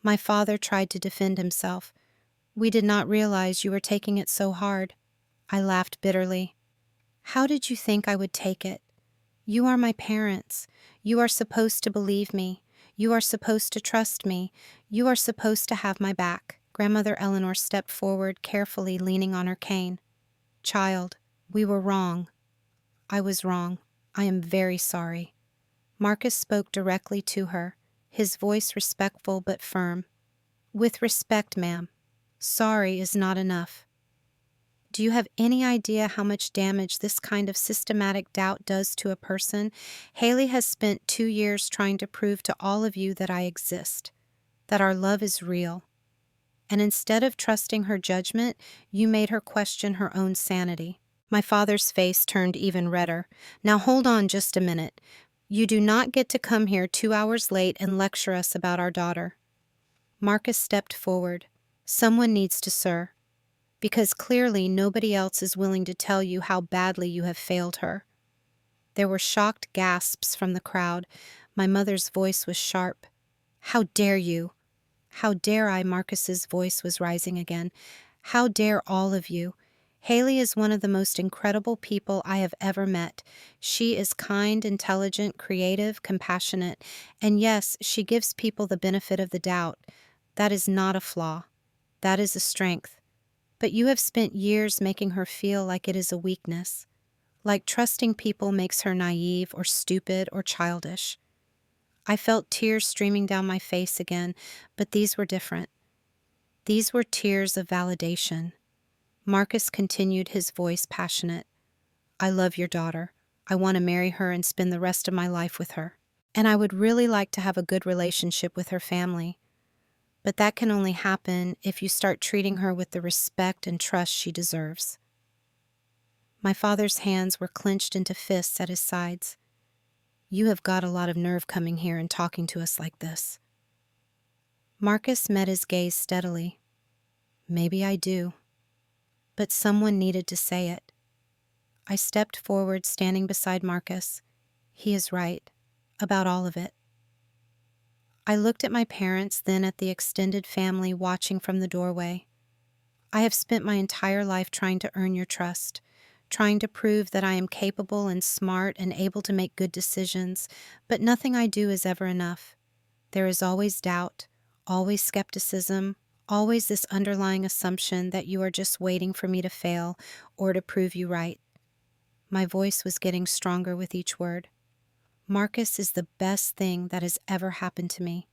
My father tried to defend himself. We did not realize you were taking it so hard. I laughed bitterly. How did you think I would take it? You are my parents. You are supposed to believe me. You are supposed to trust me. You are supposed to have my back. Grandmother Eleanor stepped forward, carefully leaning on her cane. Child, we were wrong. I was wrong. I am very sorry. Marcus spoke directly to her, his voice respectful but firm. With respect, ma'am. Sorry is not enough. Do you have any idea how much damage this kind of systematic doubt does to a person? Haley has spent 2 years trying to prove to all of you that I exist, that our love is real. And instead of trusting her judgment, you made her question her own sanity. My father's face turned even redder. Now hold on just a minute. You do not get to come here 2 hours late and lecture us about our daughter. Marcus stepped forward. Someone needs to, sir, because clearly nobody else is willing to tell you how badly you have failed her. There were shocked gasps from the crowd. My mother's voice was sharp. How dare you? How dare I? Marcus's voice was rising again. How dare all of you? Haley is one of the most incredible people I have ever met. She is kind, intelligent, creative, compassionate, and yes, she gives people the benefit of the doubt. That is not a flaw. That is a strength. But you have spent years making her feel like it is a weakness, like trusting people makes her naive or stupid or childish. I felt tears streaming down my face again, but these were different. These were tears of validation. Marcus continued, his voice passionate. I love your daughter. I want to marry her and spend the rest of my life with her. And I would really like to have a good relationship with her family. But that can only happen if you start treating her with the respect and trust she deserves. My father's hands were clenched into fists at his sides. You have got a lot of nerve coming here and talking to us like this. Marcus met his gaze steadily. Maybe I do. But someone needed to say it. I stepped forward, standing beside Marcus. He is right, about all of it. I looked at my parents, then at the extended family watching from the doorway. I have spent my entire life trying to earn your trust, trying to prove that I am capable and smart and able to make good decisions, but nothing I do is ever enough. There is always doubt, always skepticism, always this underlying assumption that you are just waiting for me to fail or to prove you right. My voice was getting stronger with each word. Marcus is the best thing that has ever happened to me.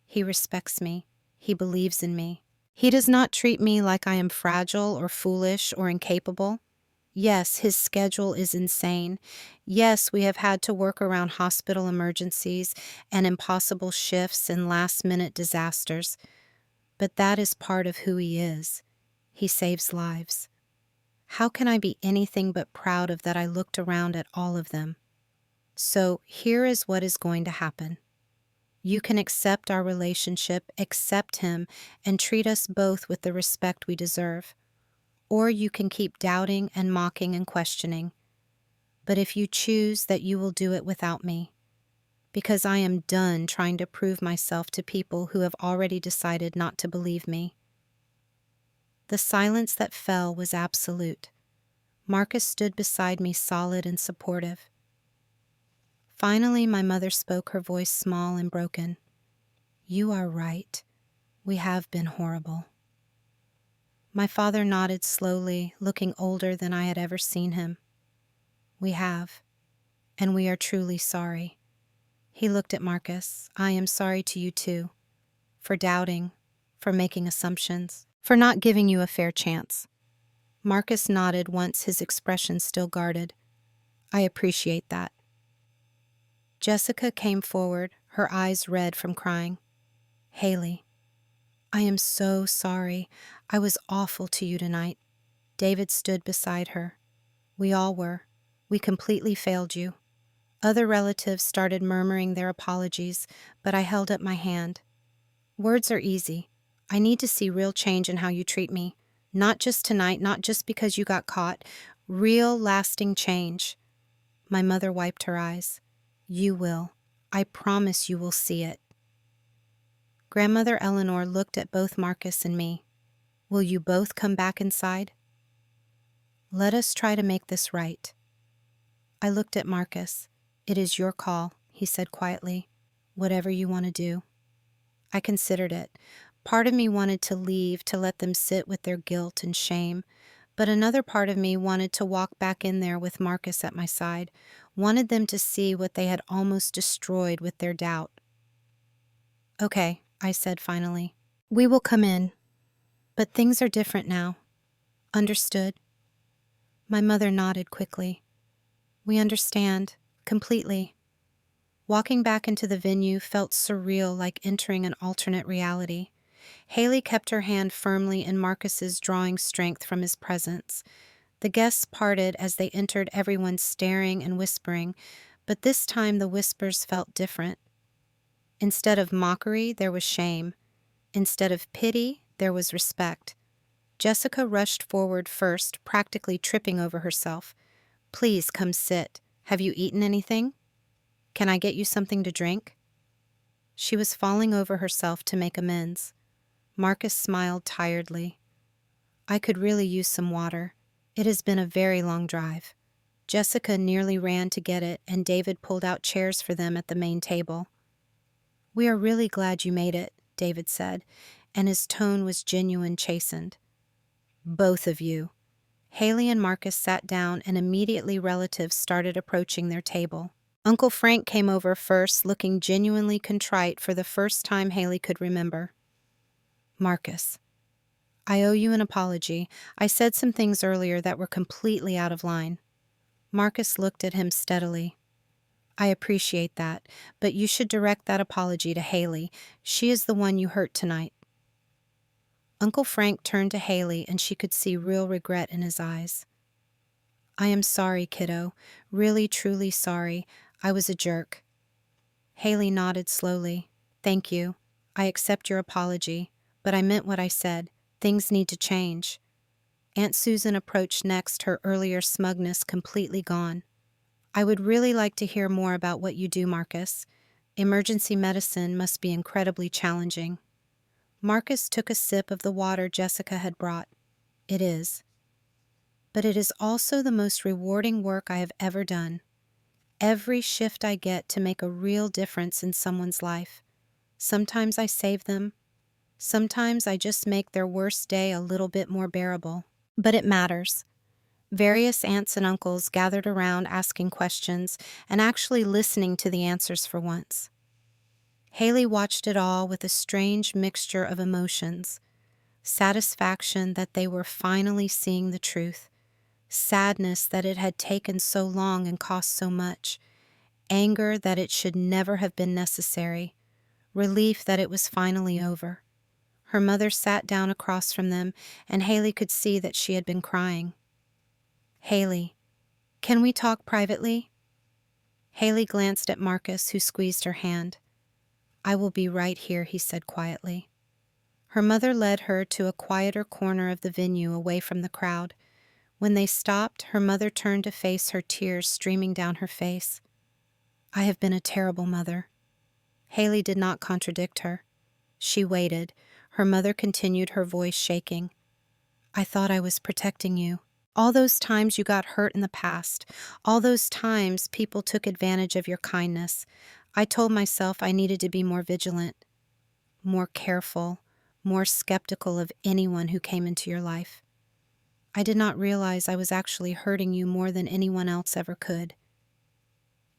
He respects me. He believes in me. He does not treat me like I am fragile or foolish or incapable. Yes, his schedule is insane. Yes, we have had to work around hospital emergencies and impossible shifts and last-minute disasters. But that is part of who he is. He saves lives. How can I be anything but proud of that? I looked around at all of them. So here is what is going to happen. You can accept our relationship, accept him, and treat us both with the respect we deserve. Or you can keep doubting and mocking and questioning. But if you choose that, you will do it without me. Because I am done trying to prove myself to people who have already decided not to believe me. The silence that fell was absolute. Marcus stood beside me, solid and supportive. Finally, my mother spoke, her voice small and broken. You are right. We have been horrible. My father nodded slowly, looking older than I had ever seen him. We have, and we are truly sorry. He looked at Marcus. I am sorry to you too, for doubting, for making assumptions, for not giving you a fair chance. Marcus nodded, once his expression still guarded. I appreciate that. Jessica came forward, her eyes red from crying. Haley, I am so sorry. I was awful to you tonight. David stood beside her. We all were. We completely failed you. Other relatives started murmuring their apologies, but I held up my hand. Words are easy. I need to see real change in how you treat me. Not just tonight, not just because you got caught. Real, lasting change. My mother wiped her eyes. You will. I promise you will see it. Grandmother Eleanor looked at both Marcus and me. Will you both come back inside? Let us try to make this right. I looked at Marcus. It is your call, he said quietly. Whatever you want to do. I considered it. Part of me wanted to leave, to let them sit with their guilt and shame, but another part of me wanted to walk back in there with Marcus at my side, wanted them to see what they had almost destroyed with their doubt. Okay, I said finally. We will come in, but things are different now. Understood? My mother nodded quickly. We understand. Completely. Walking back into the venue felt surreal, like entering an alternate reality. Haley kept her hand firmly in Marcus's, drawing strength from his presence. The guests parted as they entered, everyone staring and whispering, but this time the whispers felt different. Instead of mockery, there was shame. Instead of pity, there was respect. Jessica rushed forward first, practically tripping over herself. Please come sit. Have you eaten anything? Can I get you something to drink? She was falling over herself to make amends. Marcus smiled tiredly. I could really use some water. It has been a very long drive. Jessica nearly ran to get it, and David pulled out chairs for them at the main table. We are really glad you made it, David said, and his tone was genuine, chastened. Both of you. Haley and Marcus sat down, and immediately relatives started approaching their table. Uncle Frank came over first, looking genuinely contrite for the first time Haley could remember. Marcus, I owe you an apology. I said some things earlier that were completely out of line. Marcus looked at him steadily. I appreciate that, but you should direct that apology to Haley. She is the one you hurt tonight. Uncle Frank turned to Haley, and she could see real regret in his eyes. I am sorry, kiddo. Really, truly sorry. I was a jerk. Haley nodded slowly. Thank you. I accept your apology, but I meant what I said. Things need to change. Aunt Susan approached next, her earlier smugness completely gone. I would really like to hear more about what you do, Marcus. Emergency medicine must be incredibly challenging. Marcus took a sip of the water Jessica had brought. It is. But it is also the most rewarding work I have ever done. Every shift I get to make a real difference in someone's life. Sometimes I save them. Sometimes I just make their worst day a little bit more bearable. But it matters. Various aunts and uncles gathered around asking questions and actually listening to the answers for once. Haley watched it all with a strange mixture of emotions. Satisfaction that they were finally seeing the truth. Sadness that it had taken so long and cost so much. Anger that it should never have been necessary. Relief that it was finally over. Her mother sat down across from them, and Haley could see that she had been crying. Haley, can we talk privately? Haley glanced at Marcus, who squeezed her hand. I will be right here, he said quietly. Her mother led her to a quieter corner of the venue away from the crowd. When they stopped, her mother turned to face her, tears streaming down her face. I have been a terrible mother. Haley did not contradict her. She waited. Her mother continued, her voice shaking. I thought I was protecting you. All those times you got hurt in the past, all those times people took advantage of your kindness, I told myself I needed to be more vigilant, more careful, more skeptical of anyone who came into your life. I did not realize I was actually hurting you more than anyone else ever could.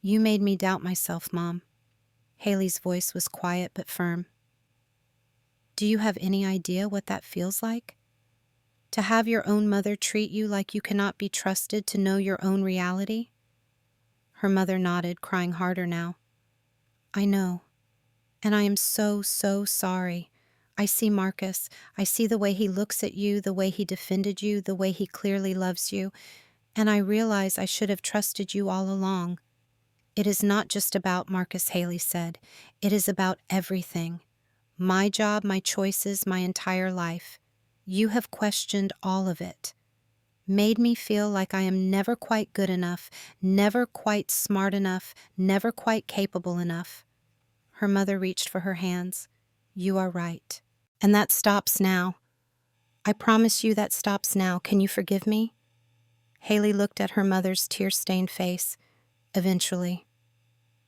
You made me doubt myself, Mom. Haley's voice was quiet but firm. Do you have any idea what that feels like? To have your own mother treat you like you cannot be trusted to know your own reality? Her mother nodded, crying harder now. I know, and I am so, so sorry. I see Marcus. I see the way he looks at you, the way he defended you, the way he clearly loves you, and I realize I should have trusted you all along. It is not just about Marcus, Haley said. It is about everything. My job, my choices, my entire life. You have questioned all of it. Made me feel like I am never quite good enough, never quite smart enough, never quite capable enough. Her mother reached for her hands. You are right. And that stops now. I promise you that stops now. Can you forgive me? Haley looked at her mother's tear-stained face. Eventually.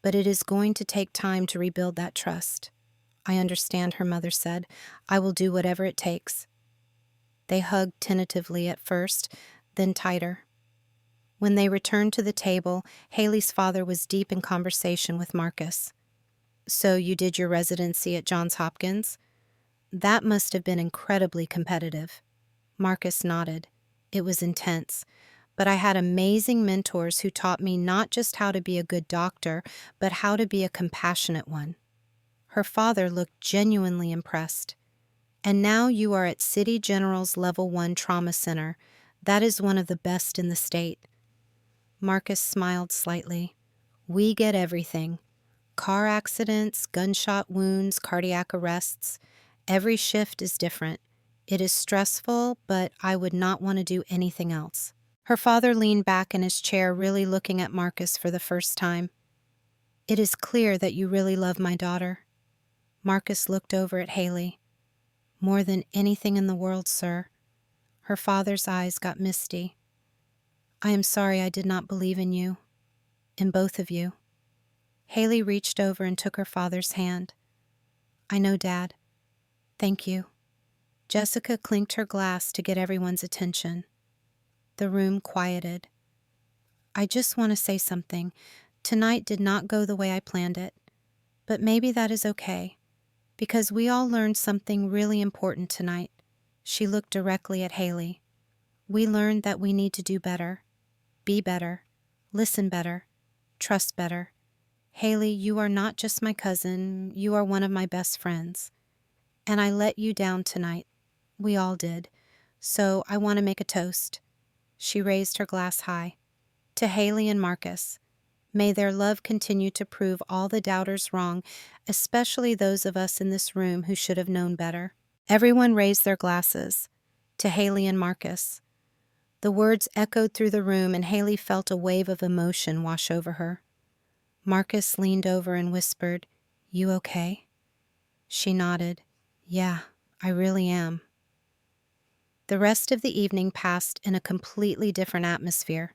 But it is going to take time to rebuild that trust. I understand, her mother said. I will do whatever it takes. They hugged tentatively at first, then tighter. When they returned to the table, Haley's father was deep in conversation with Marcus. So you did your residency at Johns Hopkins? That must have been incredibly competitive. Marcus nodded. It was intense, but I had amazing mentors who taught me not just how to be a good doctor, but how to be a compassionate one. Her father looked genuinely impressed. And now you are at City General's Level 1 Trauma Center. That is one of the best in the state. Marcus smiled slightly. We get everything. Car accidents, gunshot wounds, cardiac arrests. Every shift is different. It is stressful, but I would not want to do anything else. Her father leaned back in his chair, really looking at Marcus for the first time. It is clear that you really love my daughter. Marcus looked over at Haley. More than anything in the world, sir. Her father's eyes got misty. I am sorry I did not believe in you. In both of you. Haley reached over and took her father's hand. I know, Dad. Thank you. Jessica clinked her glass to get everyone's attention. The room quieted. I just want to say something. Tonight did not go the way I planned it. But maybe that is okay. Because we all learned something really important tonight. She looked directly at Haley. We learned that we need to do better. Be better. Listen better. Trust better. Haley, you are not just my cousin. You are one of my best friends. And I let you down tonight. We all did. So I want to make a toast. She raised her glass high. To Haley and Marcus. May their love continue to prove all the doubters wrong, especially those of us in this room who should have known better. Everyone raised their glasses. To Haley and Marcus. The words echoed through the room, and Haley felt a wave of emotion wash over her. Marcus leaned over and whispered, You okay? She nodded. Yeah, I really am. The rest of the evening passed in a completely different atmosphere.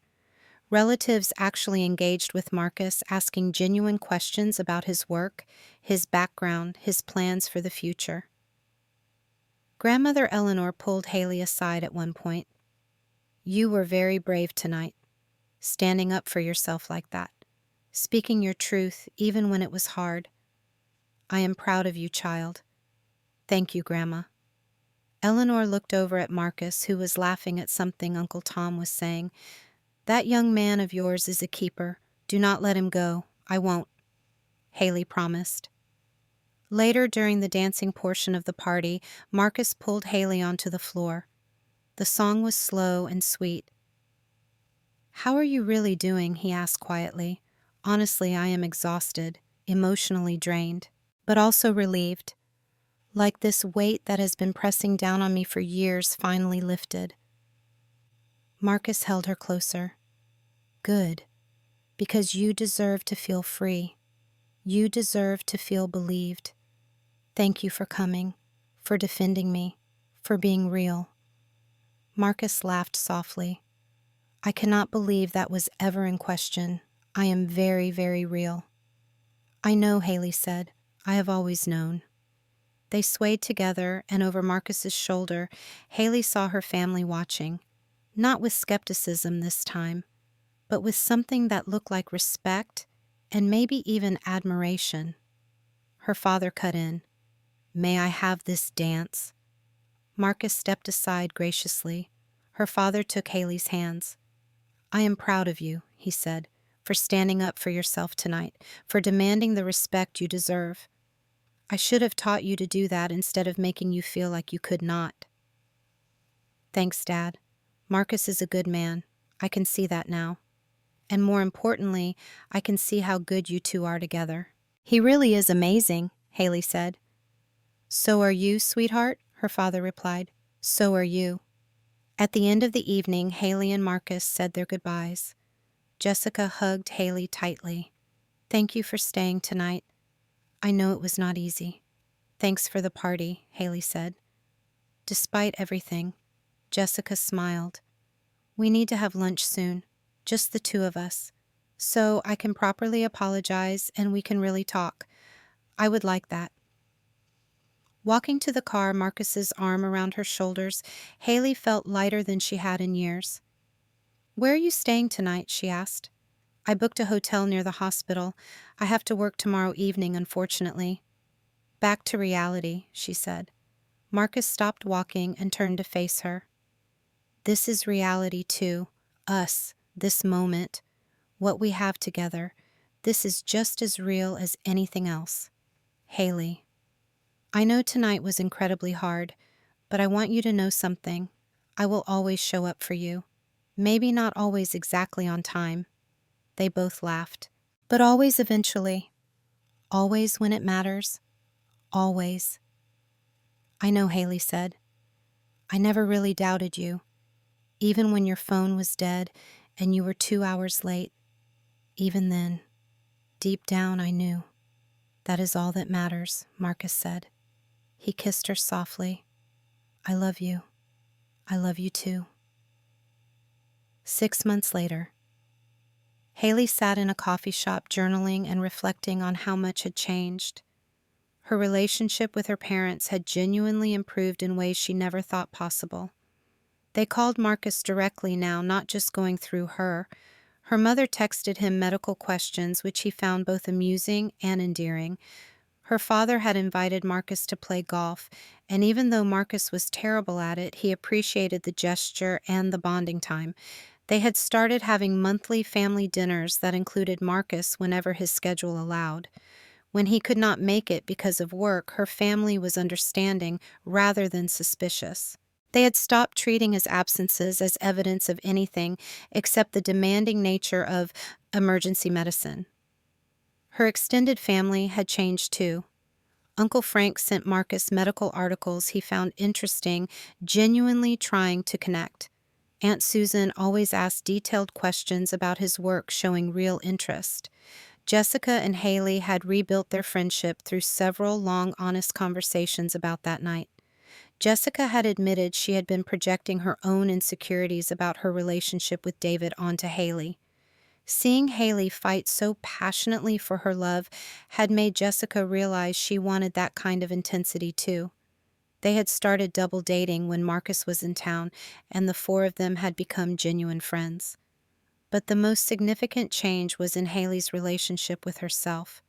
Relatives actually engaged with Marcus, asking genuine questions about his work, his background, his plans for the future. Grandmother Eleanor pulled Haley aside at one point. You were very brave tonight, standing up for yourself like that, speaking your truth even when it was hard. I am proud of you, child. Thank you, Grandma. Eleanor looked over at Marcus, who was laughing at something Uncle Tom was saying. That young man of yours is a keeper. Do not let him go. I won't. Haley promised. Later, during the dancing portion of the party, Marcus pulled Haley onto the floor. The song was slow and sweet. How are you really doing? He asked quietly. Honestly, I am exhausted, emotionally drained, but also relieved. Like this weight that has been pressing down on me for years finally lifted. Marcus held her closer. Good, because you deserve to feel free. You deserve to feel believed. Thank you for coming, for defending me, for being real. Marcus laughed softly. I cannot believe that was ever in question. I am very, very real. I know, Haley said. I have always known. They swayed together, and over Marcus's shoulder, Haley saw her family watching, not with skepticism this time, but with something that looked like respect and maybe even admiration. Her father cut in. May I have this dance? Marcus stepped aside graciously. Her father took Haley's hands. I am proud of you, he said, for standing up for yourself tonight, for demanding the respect you deserve. I should have taught you to do that instead of making you feel like you could not. Thanks, Dad. Marcus is a good man. I can see that now. And more importantly, I can see how good you two are together. He really is amazing, Haley said. So are you, sweetheart, her father replied. So are you. At the end of the evening, Haley and Marcus said their goodbyes. Jessica hugged Haley tightly. Thank you for staying tonight. I know it was not easy. Thanks for the party, Haley said. Despite everything, Jessica smiled. We need to have lunch soon, just the two of us, so I can properly apologize and we can really talk. I would like that. Walking to the car, Marcus's arm around her shoulders, Haley felt lighter than she had in years. Where are you staying tonight? She asked. I booked a hotel near the hospital. I have to work tomorrow evening, unfortunately. Back to reality, she said. Marcus stopped walking and turned to face her. This is reality too, us, this moment, what we have together. This is just as real as anything else. Haley. I know tonight was incredibly hard, but I want you to know something. I will always show up for you. Maybe not always exactly on time. They both laughed. But always eventually. Always when it matters. Always. I know, Haley said. I never really doubted you. Even when your phone was dead and you were 2 hours late. Even then, deep down I knew. That is all that matters, Marcus said. He kissed her softly. I love you. I love you too. 6 months later. Haley sat in a coffee shop journaling and reflecting on how much had changed. Her relationship with her parents had genuinely improved in ways she never thought possible. They called Marcus directly now, not just going through her. Her mother texted him medical questions, which he found both amusing and endearing. Her father had invited Marcus to play golf, and even though Marcus was terrible at it, he appreciated the gesture and the bonding time. They had started having monthly family dinners that included Marcus whenever his schedule allowed. When he could not make it because of work, her family was understanding rather than suspicious. They had stopped treating his absences as evidence of anything except the demanding nature of emergency medicine. Her extended family had changed too. Uncle Frank sent Marcus medical articles he found interesting, genuinely trying to connect. Aunt Susan always asked detailed questions about his work, showing real interest. Jessica and Haley had rebuilt their friendship through several long, honest conversations about that night. Jessica had admitted she had been projecting her own insecurities about her relationship with David onto Haley. Seeing Haley fight so passionately for her love had made Jessica realize she wanted that kind of intensity too. They had started double dating when Marcus was in town, and the four of them had become genuine friends. But the most significant change was in Haley's relationship with herself.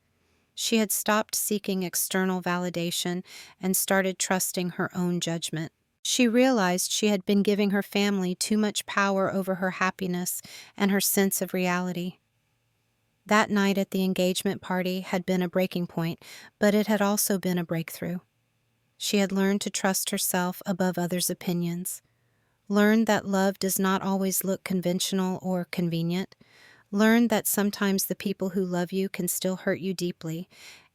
She had stopped seeking external validation and started trusting her own judgment. She realized she had been giving her family too much power over her happiness and her sense of reality. That night at the engagement party had been a breaking point, but it had also been a breakthrough. She had learned to trust herself above others' opinions, learned that love does not always look conventional or convenient, learned that sometimes the people who love you can still hurt you deeply,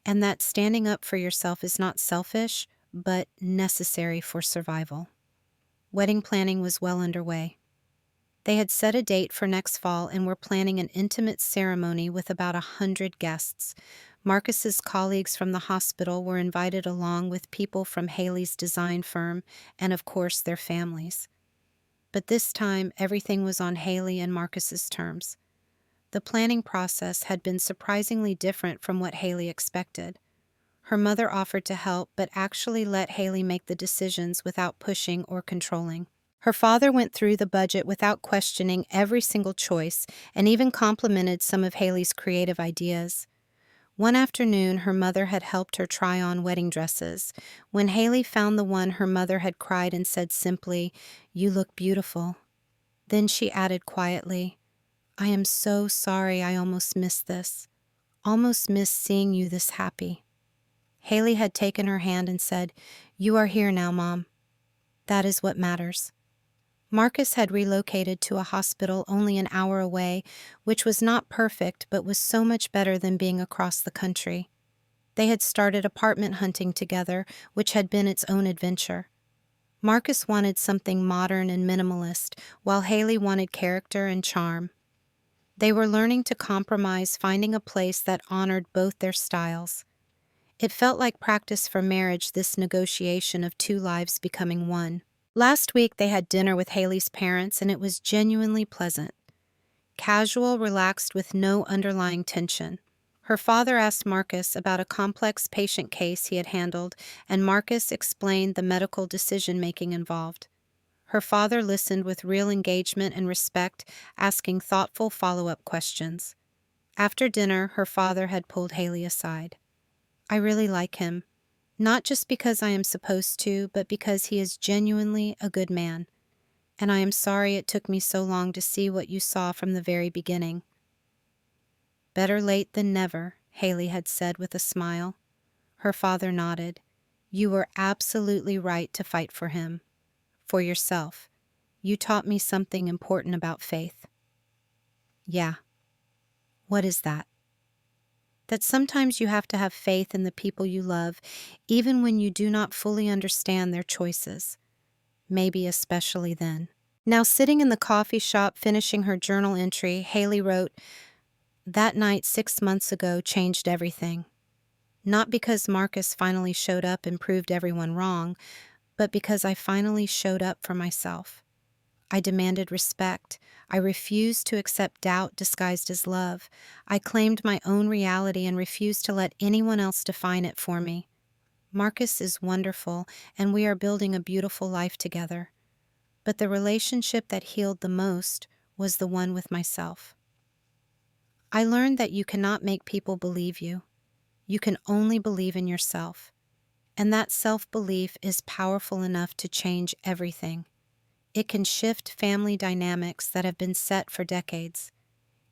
and that standing up for yourself is not selfish, but necessary for survival. Wedding planning was well underway. They had set a date for next fall and were planning an intimate ceremony with about 100 guests. Marcus's colleagues from the hospital were invited along with people from Haley's design firm and, of course, their families. But this time, everything was on Haley and Marcus's terms. The planning process had been surprisingly different from what Haley expected. Her mother offered to help, but actually let Haley make the decisions without pushing or controlling. Her father went through the budget without questioning every single choice and even complimented some of Haley's creative ideas. One afternoon, her mother had helped her try on wedding dresses. When Haley found the one, her mother had cried and said simply, "You look beautiful." Then she added quietly, "I am so sorry I almost missed this. Almost missed seeing you this happy." Haley had taken her hand and said, "You are here now, Mom. That is what matters." Marcus had relocated to a hospital only an hour away, which was not perfect but was so much better than being across the country. They had started apartment hunting together, which had been its own adventure. Marcus wanted something modern and minimalist, while Haley wanted character and charm. They were learning to compromise, finding a place that honored both their styles. It felt like practice for marriage, this negotiation of two lives becoming one. Last week they had dinner with Haley's parents, and it was genuinely pleasant. Casual, relaxed, with no underlying tension. Her father asked Marcus about a complex patient case he had handled, and Marcus explained the medical decision-making involved. Her father listened with real engagement and respect, asking thoughtful follow-up questions. After dinner, her father had pulled Haley aside. "I really like him. Not just because I am supposed to, but because he is genuinely a good man. and I am sorry it took me so long to see what you saw from the very beginning." "Better late than never," Haley had said with a smile. Her father nodded. "You were absolutely right to fight for him. For yourself. You taught me something important about faith." "Yeah. What is that?" "That sometimes you have to have faith in the people you love, even when you do not fully understand their choices. Maybe especially then." Now sitting in the coffee shop finishing her journal entry, Haley wrote, "That night 6 months ago changed everything. Not because Marcus finally showed up and proved everyone wrong, but because I finally showed up for myself. I demanded respect. I refused to accept doubt disguised as love. I claimed my own reality and refused to let anyone else define it for me. Marcus is wonderful, and we are building a beautiful life together. But the relationship that healed the most was the one with myself. I learned that you cannot make people believe you. You can only believe in yourself. And that self-belief is powerful enough to change everything. It can shift family dynamics that have been set for decades.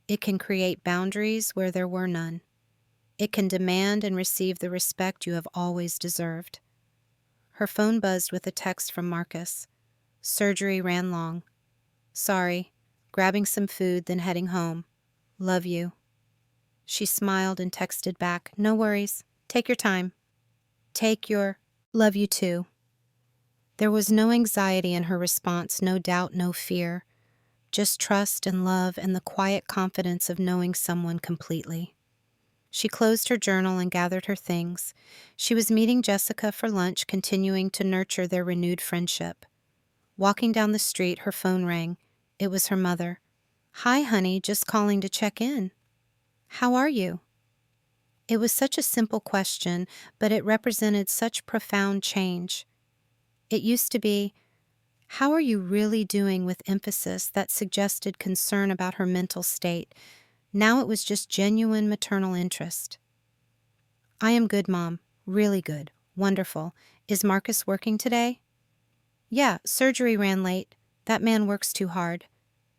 It can create boundaries where there were none. It can demand and receive the respect you have always deserved." Her phone buzzed with a text from Marcus. "Surgery ran long. Sorry. Grabbing some food, then heading home. Love you." She smiled and texted back, "No worries. Take your time. Take your love you too." There was no anxiety in her response, no doubt, no fear. Just trust and love and the quiet confidence of knowing someone completely. She closed her journal and gathered her things. She was meeting Jessica for lunch, continuing to nurture their renewed friendship. Walking down the street, her phone rang. It was her mother. "Hi, honey, just calling to check in. How are you?" It was such a simple question, but it represented such profound change. It used to be, "How are you really doing?" with emphasis that suggested concern about her mental state. Now it was just genuine maternal interest. "I am good, Mom. Really good. Wonderful. Is Marcus working today?" "Yeah, surgery ran late. That man works too hard.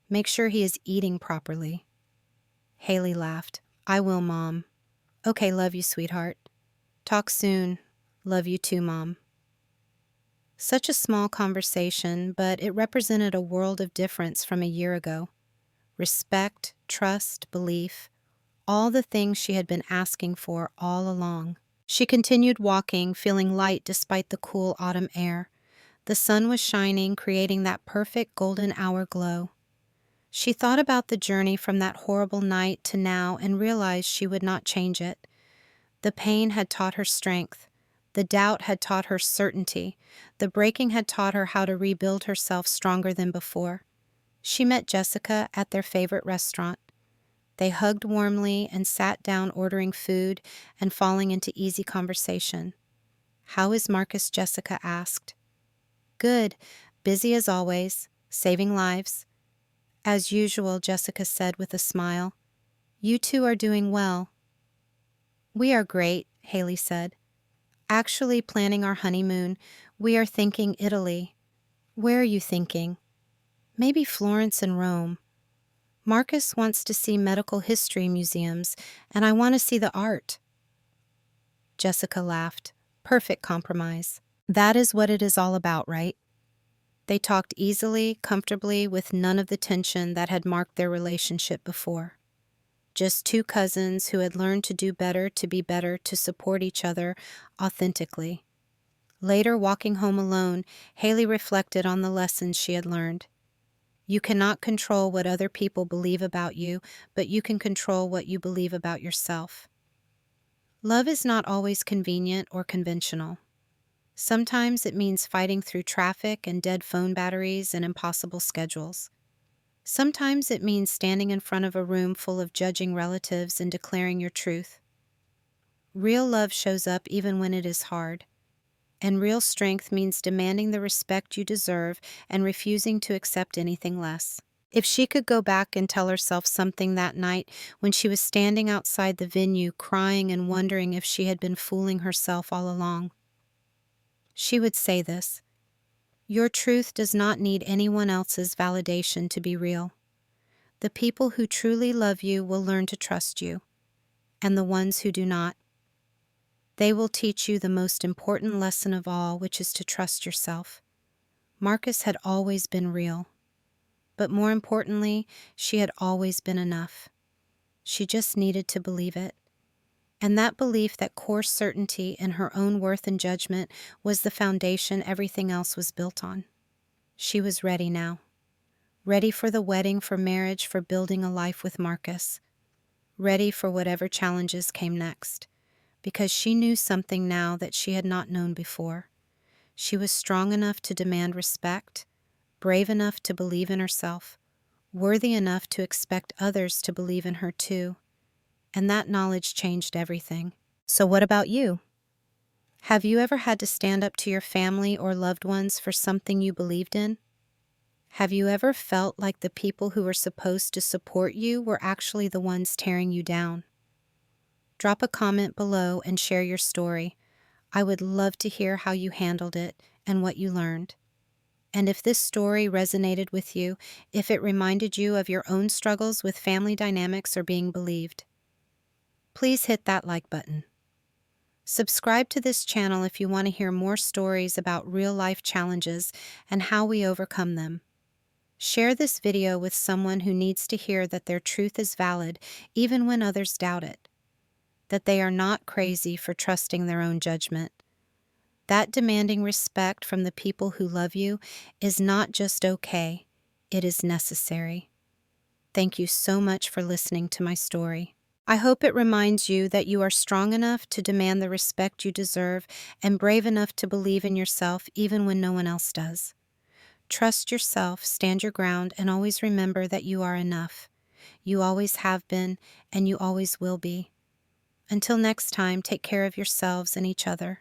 Make sure he is eating properly." Haley laughed. "I will, Mom." "Okay, love you, sweetheart." "Talk soon." "Love you too, Mom." Such a small conversation, but it represented a world of difference from a year ago. Respect, trust, belief, all the things she had been asking for all along. She continued walking, feeling light despite the cool autumn air. The sun was shining, creating that perfect golden hour glow. She thought about the journey from that horrible night to now and realized she would not change it. The pain had taught her strength. The doubt had taught her certainty. The breaking had taught her how to rebuild herself stronger than before. She met Jessica at their favorite restaurant. They hugged warmly and sat down ordering food and falling into easy conversation. "How is Marcus?" Jessica asked. "Good. Busy as always. Saving lives." "As usual," Jessica said with a smile. "You two are doing well." "We are great," Haley said. "Actually planning our honeymoon. We are thinking Italy." "Where are you thinking?" "Maybe Florence and Rome. Marcus wants to see medical history museums, and I want to see the art." Jessica laughed. "Perfect compromise. That is what it is all about, right?" They talked easily, comfortably, with none of the tension that had marked their relationship before. Just two cousins who had learned to do better, to be better, to support each other authentically. Later, walking home alone, Haley reflected on the lessons she had learned. You cannot control what other people believe about you, but you can control what you believe about yourself. Love is not always convenient or conventional. Sometimes it means fighting through traffic and dead phone batteries and impossible schedules. Sometimes it means standing in front of a room full of judging relatives and declaring your truth. Real love shows up even when it is hard. And real strength means demanding the respect you deserve and refusing to accept anything less. If she could go back and tell herself something that night when she was standing outside the venue crying and wondering if she had been fooling herself all along, she would say this: Your truth does not need anyone else's validation to be real. The people who truly love you will learn to trust you, and the ones who do not, they will teach you the most important lesson of all, which is to trust yourself. Marcus had always been real, but more importantly, she had always been enough. She just needed to believe it. And that belief, that core certainty in her own worth and judgment, was the foundation everything else was built on. She was ready now. Ready for the wedding, for marriage, for building a life with Marcus. Ready for whatever challenges came next. Because she knew something now that she had not known before. She was strong enough to demand respect, brave enough to believe in herself, worthy enough to expect others to believe in her too. And that knowledge changed everything. So what about you? Have you ever had to stand up to your family or loved ones for something you believed in? Have you ever felt like the people who were supposed to support you were actually the ones tearing you down? Drop a comment below and share your story. I would love to hear how you handled it and what you learned. And if this story resonated with you, if it reminded you of your own struggles with family dynamics or being believed, please hit that like button. Subscribe to this channel if you want to hear more stories about real-life challenges and how we overcome them. Share this video with someone who needs to hear that their truth is valid even when others doubt it, that they are not crazy for trusting their own judgment, that demanding respect from the people who love you is not just okay, it is necessary. Thank you so much for listening to my story. I hope it reminds you that you are strong enough to demand the respect you deserve and brave enough to believe in yourself even when no one else does. Trust yourself, stand your ground, and always remember that you are enough. You always have been, and you always will be. Until next time, take care of yourselves and each other.